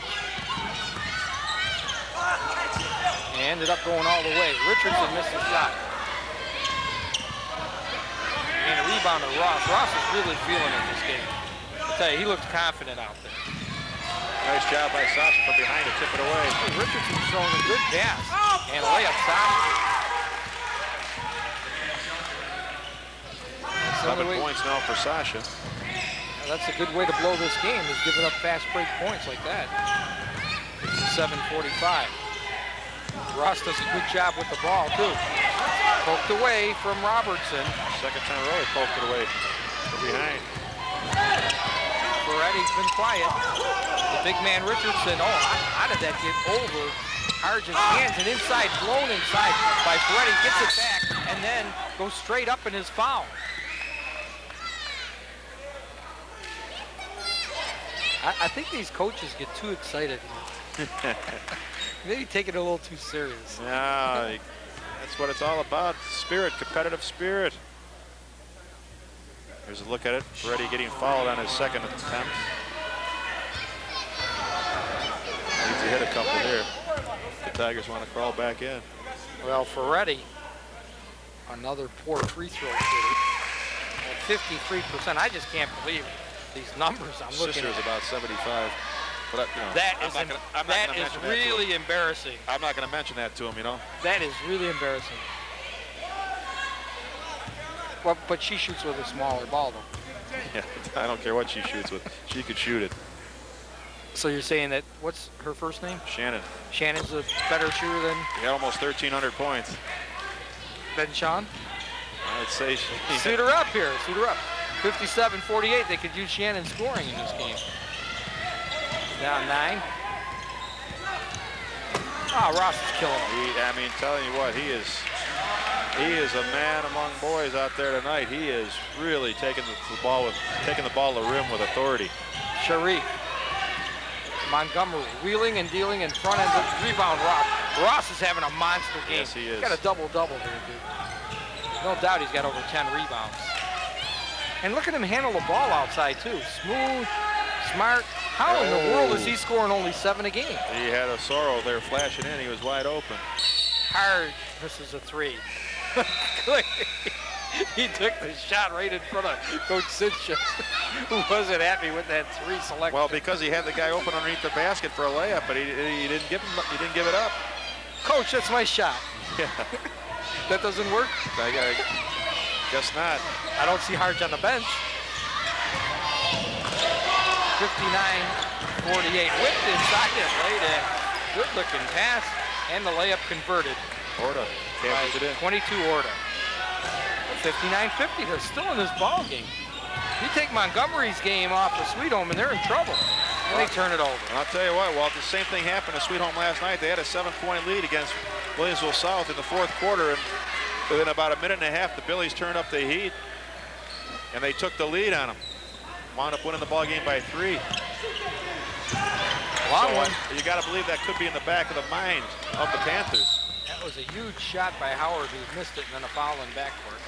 [SPEAKER 18] And ended up going all the way. Richardson missed the shot. And a rebound to Ross. Ross is really feeling it this game. I'll tell you, he looks confident out there.
[SPEAKER 19] Nice job by Sasha from behind to tip it away.
[SPEAKER 18] Richardson's throwing a good pass. And a layup Sasha.
[SPEAKER 19] 7 points now for Sasha.
[SPEAKER 18] That's a good way to blow this game, is giving up fast break points like that. It's 7:45. Ross does a good job with the ball, too. Poked away from Robertson.
[SPEAKER 19] Second time in a row he poked it away from behind.
[SPEAKER 18] For Ferretti's been quiet. The big man Richardson, how did that get over Harge's hands and inside, blown inside by Ferretti, gets it back, and then goes straight up in his foul. I think these coaches get too excited. Maybe take it a little too serious.
[SPEAKER 19] Yeah, that's what it's all about. Spirit, competitive spirit. Here's a look at it. Ferretti getting fouled on his second attempt. Needs to hit a couple here. The Tigers want to crawl back in.
[SPEAKER 18] Well, Ferretti, another poor free throw shooter, at 53%. I just can't believe these numbers I'm looking
[SPEAKER 19] Sister's
[SPEAKER 18] at.
[SPEAKER 19] about 75. But
[SPEAKER 18] That is really embarrassing.
[SPEAKER 19] I'm not going to mention that to him, you know.
[SPEAKER 18] That is really embarrassing. Well, but she shoots with a smaller ball, though.
[SPEAKER 19] Yeah, I don't care what she shoots with. She could shoot it.
[SPEAKER 18] So you're saying that, what's her first name?
[SPEAKER 19] Shannon.
[SPEAKER 18] Shannon's a better shooter than?
[SPEAKER 19] He had almost 1,300 points.
[SPEAKER 18] Than Sean?
[SPEAKER 19] I'd say she...
[SPEAKER 18] Suit her up here, suit her up. 57-48, they could use Shannon scoring in this game. Down 9. Ross is killing him.
[SPEAKER 19] I mean, telling you what, he is a man among boys out there tonight. He is really taking the ball to the rim with authority.
[SPEAKER 18] Sharif. Montgomery wheeling and dealing in front end. Rebound Ross. Ross is having a monster game.
[SPEAKER 19] Yes, he is.
[SPEAKER 18] He's got a double-double here, dude. No doubt he's got over 10 rebounds. And look at him handle the ball outside, too. Smooth, smart. How in the world is he scoring only 7 a game?
[SPEAKER 19] He had a Sorrow there flashing in. He was wide open.
[SPEAKER 18] Hard misses a 3. He took the shot right in front of Coach Sincha, who wasn't happy with that 3 selection.
[SPEAKER 19] Well, because he had the guy open underneath the basket for a layup, but he didn't give it up.
[SPEAKER 18] Coach, that's my shot.
[SPEAKER 19] Yeah.
[SPEAKER 18] That doesn't work?
[SPEAKER 19] I guess not.
[SPEAKER 18] I don't see Harge on the bench. 59-48. Whipped inside it, laid in. Good looking pass, and the layup converted.
[SPEAKER 19] Orta captures it in.
[SPEAKER 18] 22 Orta. 59-50, they're still in this ball game. You take Montgomery's game off of Sweet Home and they're in trouble. And they turn it over.
[SPEAKER 19] And I'll tell you what, Walt, the same thing happened to Sweet Home last night. They had a 7-point lead against Williamsville South in the fourth quarter, and within about a minute and a half, the Billies turned up the heat, and they took the lead on them. Wound up winning the ball game by 3. You got to believe that could be in the back of the mind of the Panthers.
[SPEAKER 18] That was a huge shot by Howard, who missed it, and then a foul in backcourt.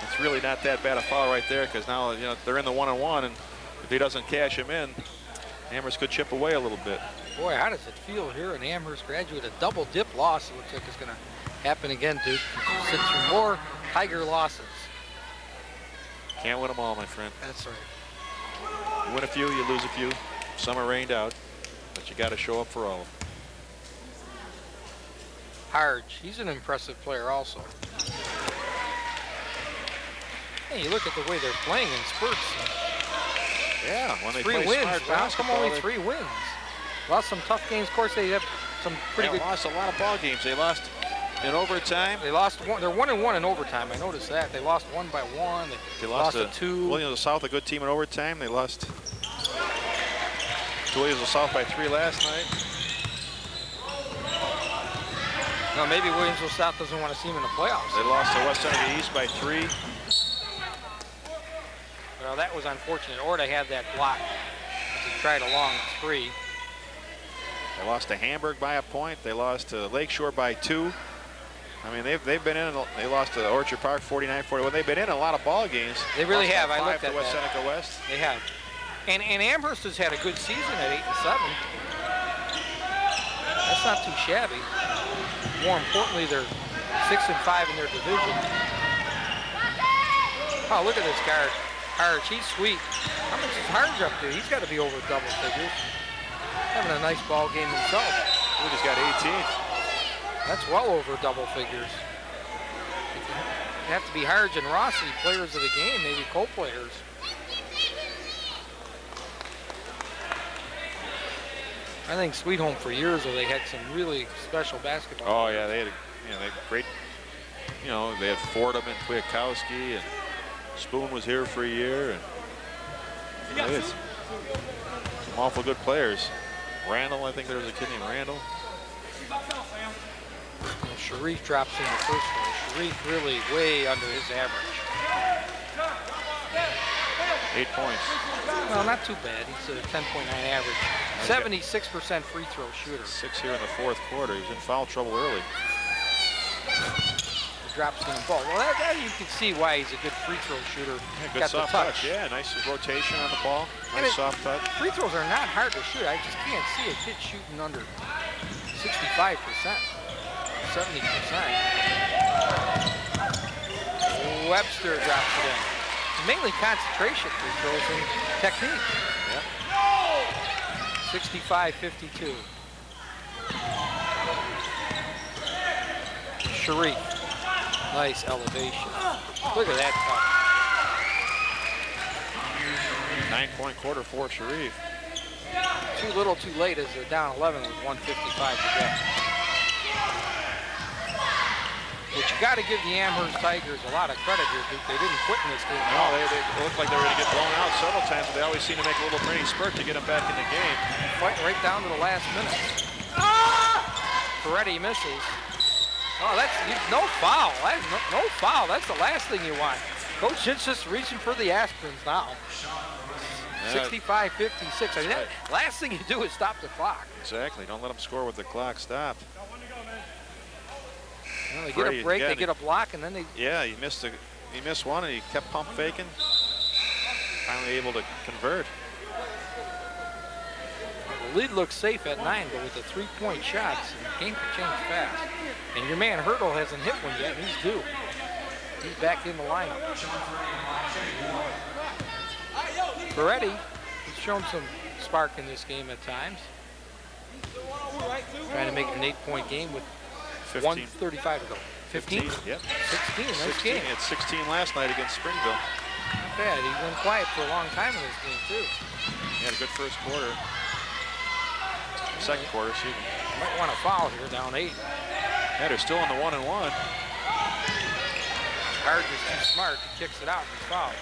[SPEAKER 19] It's really not that bad a foul right there, because now they're in the 1-on-1, and if he doesn't cash him in, Amherst could chip away a little bit.
[SPEAKER 18] Boy, how does it feel here in Amherst Graduate? A double dip loss. It looks like it's going to happen again, Duke. Sit through more Tiger losses.
[SPEAKER 19] Can't win them all, my friend.
[SPEAKER 18] That's right.
[SPEAKER 19] You win a few, you lose a few. Some are rained out, but you got to show up for all of them.
[SPEAKER 18] Harge, he's an impressive player also. Hey, you look at the way they're playing in spurts.
[SPEAKER 19] Yeah, when they
[SPEAKER 18] 3
[SPEAKER 19] play
[SPEAKER 18] wins.
[SPEAKER 19] smart
[SPEAKER 18] How come
[SPEAKER 19] basketball,
[SPEAKER 18] only 3 wins? Lost some tough games. Of course, they have some pretty good.
[SPEAKER 19] Lost a lot of ball games. They lost in overtime.
[SPEAKER 18] They lost one. They're 1-1 in overtime. I noticed that. They lost 1 by 1.
[SPEAKER 19] They lost
[SPEAKER 18] to 2.
[SPEAKER 19] Williamsville South, a good team in overtime. They lost to Williamsville South by 3 last night.
[SPEAKER 18] No, maybe Williamsville South doesn't want to see them in the playoffs.
[SPEAKER 19] They lost to West Seneca East by 3.
[SPEAKER 18] Well, that was unfortunate. Orta had that block as he tried a long 3.
[SPEAKER 19] They lost to Hamburg by a point. They lost to Lakeshore by 2. I mean, they've been in. They lost to Orchard Park 49-40. Well, they've been in a lot of ball games.
[SPEAKER 18] They really
[SPEAKER 19] Lost
[SPEAKER 18] have.
[SPEAKER 19] by
[SPEAKER 18] I
[SPEAKER 19] 5
[SPEAKER 18] looked
[SPEAKER 19] to
[SPEAKER 18] at
[SPEAKER 19] West
[SPEAKER 18] that.
[SPEAKER 19] Seneca West.
[SPEAKER 18] They have. And Amherst has had a good season at 8-7. That's not too shabby. More importantly, they're 6-5 in their division. Oh, look at this guard. Harge, he's sweet. How much is Harge up to? He's got to be over double figures. Having a nice ball game himself.
[SPEAKER 19] He just got 18.
[SPEAKER 18] That's well over double figures. You have to be Harge and Rossi, players of the game, maybe co-players. I think Sweet Home for years, though, they had some really special basketball.
[SPEAKER 19] Oh yeah, they had they had great. They had Fordham and Kwiatkowski, and Spoon was here for a year, and It is. Some awful good players. Randall, I think there's a kid named Randall.
[SPEAKER 18] Well, Sharif drops in the first one. Sharif really way under his average.
[SPEAKER 19] 8 points.
[SPEAKER 18] Well, not too bad. He's a 10.9 average. 76% free throw shooter.
[SPEAKER 19] 6 here in the fourth quarter. He was in foul trouble early.
[SPEAKER 18] He drops in the ball. Well, that you can see why he's a good free throw shooter.
[SPEAKER 19] Yeah, good
[SPEAKER 18] Got
[SPEAKER 19] soft
[SPEAKER 18] the touch.
[SPEAKER 19] Yeah, nice rotation on the ball.
[SPEAKER 18] And
[SPEAKER 19] Nice soft touch.
[SPEAKER 18] Free throws are not hard to shoot. I just can't see a kid shooting under 65%, 70%. Webster drops it in. Mainly concentration free throws and technique.
[SPEAKER 19] Yep.
[SPEAKER 18] 65-52. Sharif. Nice elevation. Look at that touch.
[SPEAKER 19] 9-point quarter for Sharif.
[SPEAKER 18] Too little, too late as they're down 11 with 1:55 to go. But you got to give the Amherst Tigers a lot of credit here, Duke. They didn't quit in this game.
[SPEAKER 19] No, they looked like they were going to get blown out several times, but they always seem to make a little mini spurt to get them back in the game.
[SPEAKER 18] Fighting right down to the last minute. Ferretti misses. Oh, that's no foul. That's no foul. That's the last thing you want. Coach Hitch just reaching for the aspirins now. 65-56. I mean, last thing you do is stop the clock.
[SPEAKER 19] Exactly. Don't let them score with the clock stopped.
[SPEAKER 18] Well, they get a break, they get a block, and then they...
[SPEAKER 19] Yeah, he missed one, and he kept pump faking. Finally able to convert.
[SPEAKER 18] The lead looks safe at 9, but with the 3-point shots, the game can change fast. And your man Hurdle hasn't hit one yet, and he's due. He's back in the lineup. Ferretti has shown some spark in this game at times. Trying to make it an 8-point game with 1:35 to go. 15?
[SPEAKER 19] Yep.
[SPEAKER 18] 16, nice
[SPEAKER 19] 16.
[SPEAKER 18] game.
[SPEAKER 19] He had 16 last night against Springville.
[SPEAKER 18] Not bad. He went quiet for a long time in this game, too.
[SPEAKER 19] He had a good first quarter. Second quarter, excuse me.
[SPEAKER 18] Might want to foul here, down 8.
[SPEAKER 19] Yeah, they're still on the 1-1.
[SPEAKER 18] Hard is too smart. He kicks it out and he's fouled. I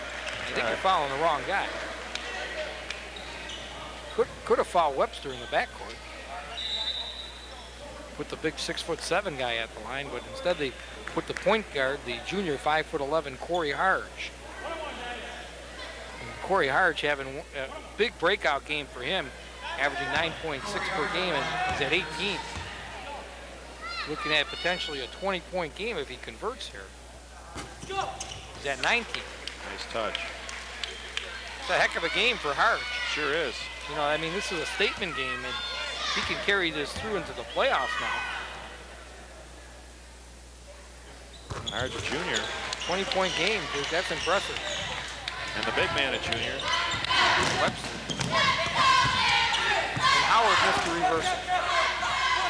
[SPEAKER 18] think you're fouling the wrong guy. Could have fouled Webster in the backcourt. Put the big 6'7" guy at the line, but instead they put the point guard, the junior 5'11" Corey Harge. And Corey Harge having a big breakout game for him, averaging 9.6 per game, and he's at 18. Looking at potentially a 20-point game if he converts here. He's at 19.
[SPEAKER 19] Nice touch.
[SPEAKER 18] It's a heck of a game for Harge.
[SPEAKER 19] Sure is.
[SPEAKER 18] You know, I mean, this is a statement game, and he can carry this through into the playoffs now.
[SPEAKER 19] Harge a junior.
[SPEAKER 18] 20-point game, dude. That's impressive.
[SPEAKER 19] And the big man a junior.
[SPEAKER 18] Webster. And Howard missed the reversal.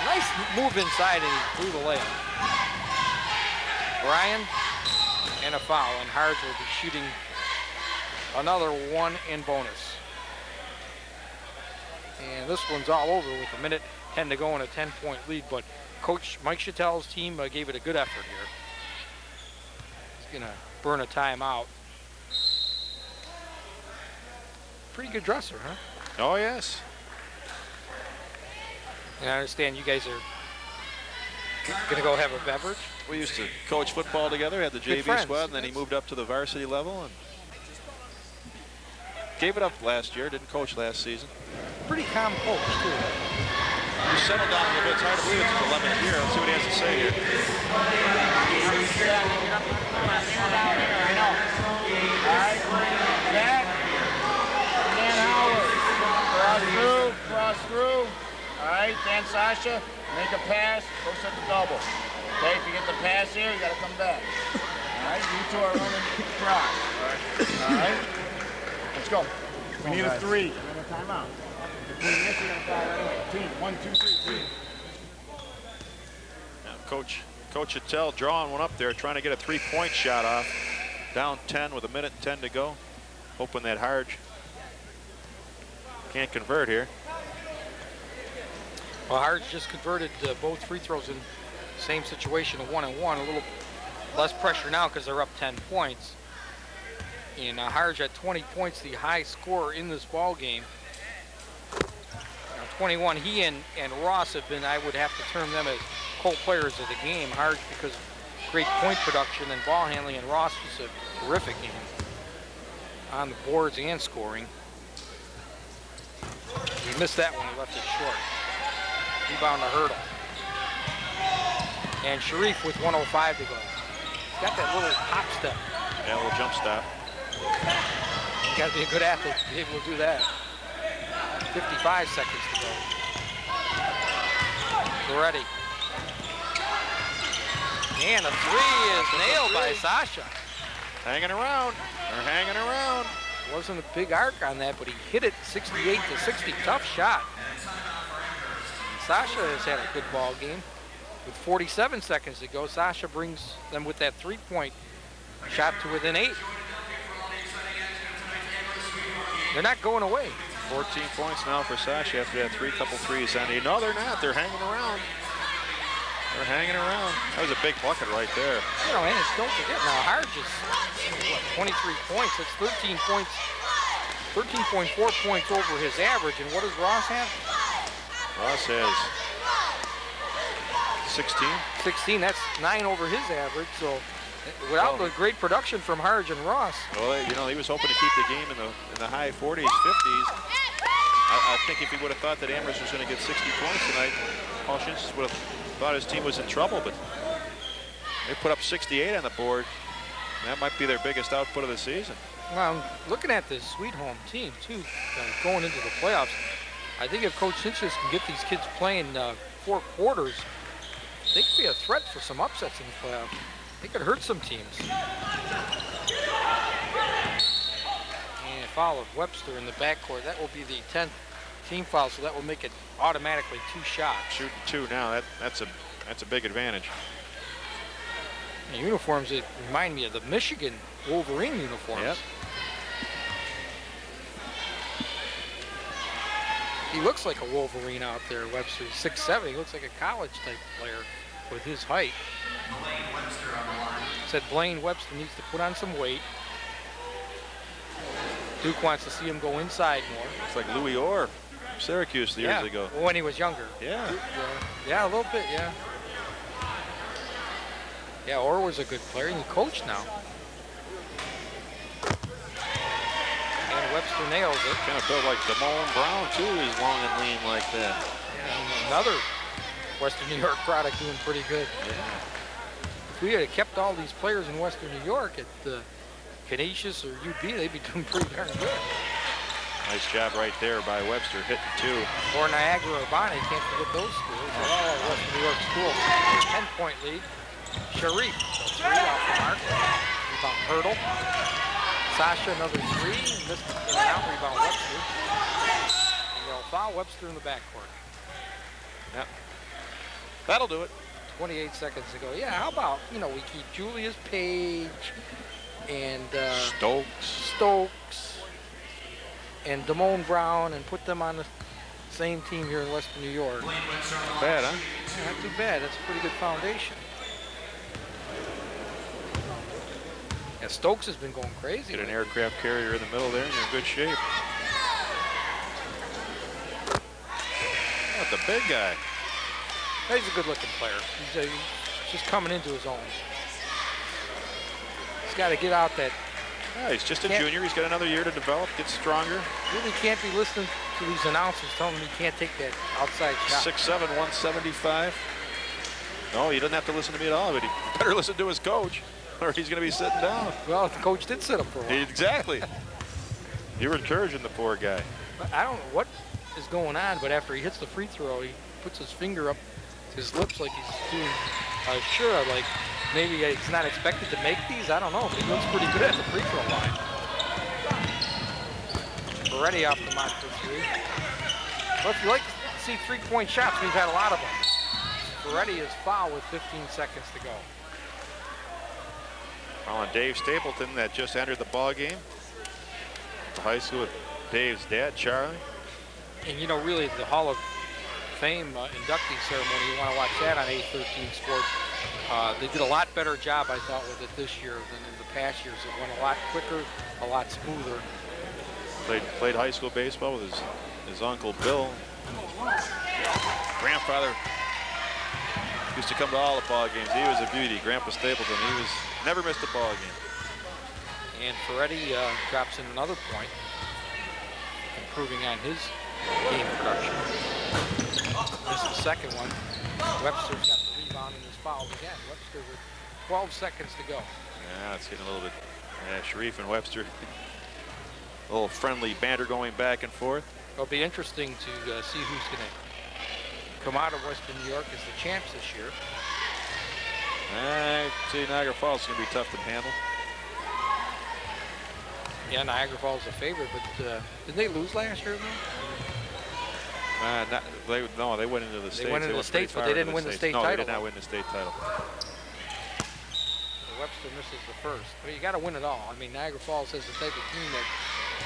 [SPEAKER 18] Nice move inside, and he blew the layup. Bryan and a foul, and Harge will be shooting another one in bonus. And this one's all over with 1:10 to go and a 10-point lead, but Coach Mike Chattel's team gave it a good effort here. He's gonna burn a timeout. Pretty good dresser, huh?
[SPEAKER 19] Oh, yes.
[SPEAKER 18] And I understand you guys are gonna go have a beverage?
[SPEAKER 19] We used to coach football together, had the
[SPEAKER 18] Good
[SPEAKER 19] JV
[SPEAKER 18] friends.
[SPEAKER 19] squad, and then he moved up to the varsity level and gave it up last year, didn't coach last season.
[SPEAKER 18] Pretty calm coach, too.
[SPEAKER 19] He's settled down a little bit. It's hard to believe it's his 11th year. Let's see what he has to say here.
[SPEAKER 2] Cross through. All right, Dan Sasha, make a pass, go set the double. Okay, if you get the pass here, you got to come back. All right, you two are running cross. All right, let's go. We need a 3. We're in a timeout. Between this, you're going to foul right away. Team, 1, 2, 3, 3.
[SPEAKER 19] Now, Coach Chattel drawing one up there, trying to get a 3-point shot off. Down 10 with 1:10 to go. Hoping that Harge can't convert here.
[SPEAKER 18] Well, Harge just converted both free throws in the same situation, a 1-1. A little less pressure now because they're up 10 points. And Harge at 20 points, the high scorer in this ball game. 21, he and Ross have been, I would have to term them as co-players of the game. Harge because of great point production and ball handling, and Ross just a terrific game on the boards and scoring. He missed that one, he left it short. Rebound to Hurdle. And Sharif with 1:05 to go. He's got that little hop step.
[SPEAKER 19] Yeah, a little jump stop.
[SPEAKER 18] You got to be a good athlete to be able to do that. 55 seconds to go. Ready. And a three is nailed by Sasha.
[SPEAKER 19] Hanging around. They're hanging around.
[SPEAKER 18] Wasn't a big arc on that, but he hit it 68 to 60. Tough shot. Sasha has had a good ball game. With 47 seconds to go, Sasha brings them with that three-point shot to within 8. They're not going away.
[SPEAKER 19] 14 points now for Sasha after that couple threes. And no, they're not. They're hanging around. They're hanging around. That was a big bucket right there.
[SPEAKER 18] You know, and don't forget now, Harge is, what, 23 points. That's 13 points, 13.4 points over his average. And what does Ross have?
[SPEAKER 19] Ross has 16.
[SPEAKER 18] 16, that's 9 over his average. So without the great production from Harge and Ross.
[SPEAKER 19] Well, you know, he was hoping to keep the game in the high 40s, 50s. I think if he would have thought that Amherst was going to get 60 points tonight, Paul Schintz would have thought his team was in trouble, but they put up 68 on the board. That might be their biggest output of the season.
[SPEAKER 18] Well, I'm looking at this Sweet Home team, too, going into the playoffs. I think if Coach Schintz can get these kids playing 4 quarters, they could be a threat for some upsets in the playoffs. They could hurt some teams. And a foul of Webster in the backcourt. That will be the 10th team foul, so that will make it automatically 2 shots.
[SPEAKER 19] Shooting 2 now, that's a big advantage.
[SPEAKER 18] The uniforms, it remind me of the Michigan Wolverine uniforms.
[SPEAKER 19] Yep.
[SPEAKER 18] He looks like a Wolverine out there, Webster. 6'7", he looks like a college type player with his height. Said Blaine Webster needs to put on some weight. Duke wants to see him go inside more.
[SPEAKER 19] It's like Louis Orr from Syracuse years ago.
[SPEAKER 18] When he was younger.
[SPEAKER 19] Yeah.
[SPEAKER 18] Yeah, a little bit, yeah. Yeah, Orr was a good player, and he coached now. And Webster nails it.
[SPEAKER 19] Kind of built like Damone Brown, too. He's long and lean like that.
[SPEAKER 18] Yeah, and another Western New York product doing pretty good.
[SPEAKER 19] Yeah.
[SPEAKER 18] If we had kept all these players in Western New York at Canisius or UB, they'd be doing pretty darn good.
[SPEAKER 19] Nice job right there by Webster, hitting 2.
[SPEAKER 18] Or Niagara or Bonnie, can't forget those schools. They're all Western New York schools. 10-point lead. Sharif, so 3 off the mark. Rebound Hurdle. Sasha, another 3. Missed in and out, rebound Webster. And they'll foul Webster in the backcourt.
[SPEAKER 19] Yep. That'll do it.
[SPEAKER 18] 28 seconds to go. Yeah, how about, you know, we keep Julius Page and Stokes and Damone Brown and put them on the same team here in Western New York.
[SPEAKER 19] Not bad, huh?
[SPEAKER 18] Yeah, not too bad. That's a pretty good foundation. Yeah, Stokes has been going crazy.
[SPEAKER 19] Get an aircraft carrier in the middle there and you're in good shape. What, the big guy?
[SPEAKER 18] He's a good-looking player. He's just coming into his own. He's got to get out that.
[SPEAKER 19] Yeah, he's just a junior. He's got another year to develop, get stronger.
[SPEAKER 18] Really can't be listening to these announcers telling him he can't take that outside shot.
[SPEAKER 19] 6'7", 175. No, he doesn't have to listen to me at all, but he better listen to his coach, or he's going to be sitting down.
[SPEAKER 18] Well, the coach did sit him for a while.
[SPEAKER 19] Exactly. You were encouraging the poor guy.
[SPEAKER 18] I don't know what is going on, but after he hits the free throw, he puts his finger up his lips like he's doing sure, like maybe he's not expected to make these. I don't know, but he looks pretty good at the free throw line. Already off the mark for 3. Well, if you like to see 3-point shots, we've had a lot of them. Ferretti is fouled with 15 seconds to go.
[SPEAKER 19] Well, and Dave Stapleton that just entered the ball game. The high school with Dave's dad, Charlie.
[SPEAKER 18] And you know, really the Hall of Fame inductee ceremony, you want to watch that on A13 Sports. They did a lot better job, I thought, with it this year than in the past years. It went a lot quicker, a lot smoother.
[SPEAKER 19] Played high school baseball with his uncle Bill. Grandfather used to come to all the ball games. He was a beauty. Grandpa Stapleton. He never missed a ball game.
[SPEAKER 18] And Ferretti drops in another point, improving on his game production. This is the second one. Webster's got the rebound and is fouled again. Webster with 12 seconds to go.
[SPEAKER 19] Yeah, it's getting a little bit. Yeah, Sharif and Webster. A little friendly banter going back and forth.
[SPEAKER 18] It'll be interesting to see who's going to come out of Western New York as the champs this year.
[SPEAKER 19] I see Niagara Falls is going to be tough to handle.
[SPEAKER 18] Yeah, Niagara Falls is a favorite, but didn't they lose last year, though?
[SPEAKER 19] No, they went into the States.
[SPEAKER 18] They went into the States, but they didn't win the state title.
[SPEAKER 19] No, they did not win the state title.
[SPEAKER 18] Webster misses the first. But you got to win it all. I mean, Niagara Falls is the type of team that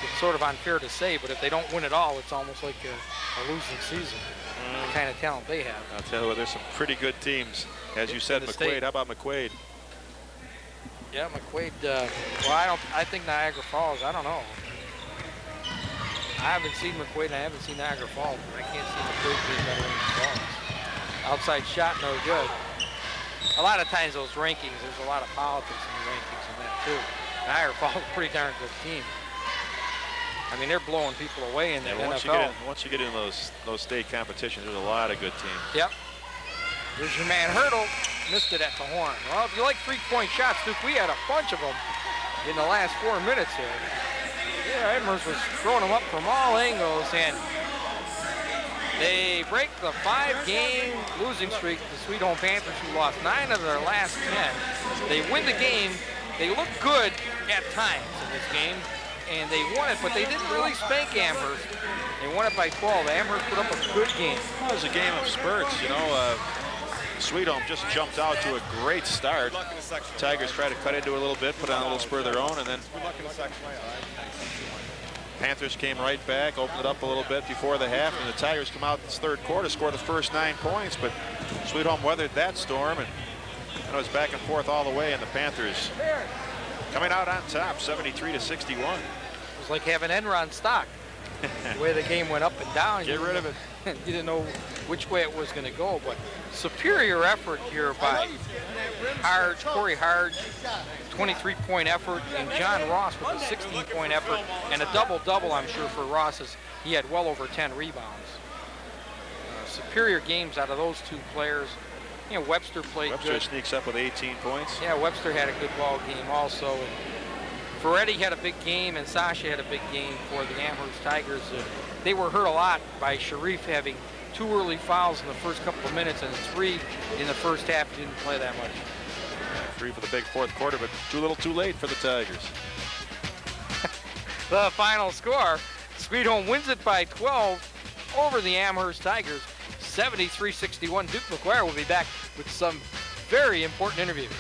[SPEAKER 18] it's sort of unfair to say, but if they don't win it all, it's almost like a losing season. The kind of talent they have.
[SPEAKER 19] I'll tell you what, there's some pretty good teams. As you said, McQuaid. How about McQuaid?
[SPEAKER 18] Yeah, McQuaid. Well, I think Niagara Falls. I don't know. I haven't seen McQuaid and I haven't seen Niagara Falls, but I can't see McQuaid being better than Falls. Outside shot, no good. A lot of times those rankings, there's a lot of politics in the rankings and that too. Niagara Falls is a pretty darn good team. I mean, they're blowing people away in the NFL.
[SPEAKER 19] Once you get in those state competitions, there's a lot of good teams.
[SPEAKER 18] Yep. There's your man Hurdle, missed it at the horn. Well, if you like three-point shots, Duke, we had a bunch of them in the last 4 minutes here. Yeah, Amherst was throwing them up from all angles, and they break the 5-game losing streak. The Sweet Home Panthers, who lost 9 of their last 10. They win the game. They look good at times in this game, and they won it, but they didn't really spank Amherst. They won it by 12. Amherst put up a good game.
[SPEAKER 19] Well, it was a game of spurts, you know. Sweet Home just jumped out to a great start. Tigers tried to cut into it a little bit, put on a little spur of their own, and then Panthers came right back, opened it up a little bit before the half, and the Tigers come out in this third quarter, score the first 9 points, but Sweet Home weathered that storm, and it was back and forth all the way, and the Panthers coming out on top, 73-61.
[SPEAKER 18] It was like having Enron stock. The way the game went up and down.
[SPEAKER 19] Get rid of it.
[SPEAKER 18] You didn't know which way it was going to go, but superior effort here by Corey Harge, 23-point effort, and John Ross with a 16-point effort, and a double-double, I'm sure, for Ross, as he had well over 10 rebounds. Superior games out of those two players. You know, Webster played good.
[SPEAKER 19] Webster sneaks up with 18 points.
[SPEAKER 18] Yeah, Webster had a good ball game also. And Ferretti had a big game, and Sasha had a big game for the Amherst Tigers. They were hurt a lot by Sharif having 2 early fouls in the first couple of minutes and 3 in the first half. He didn't play that much.
[SPEAKER 19] 3 for the big fourth quarter, but too little too late for the Tigers.
[SPEAKER 18] The final score, Sweet Home wins it by 12 over the Amherst Tigers, 73-61. Duke McGuire will be back with some very important interviews.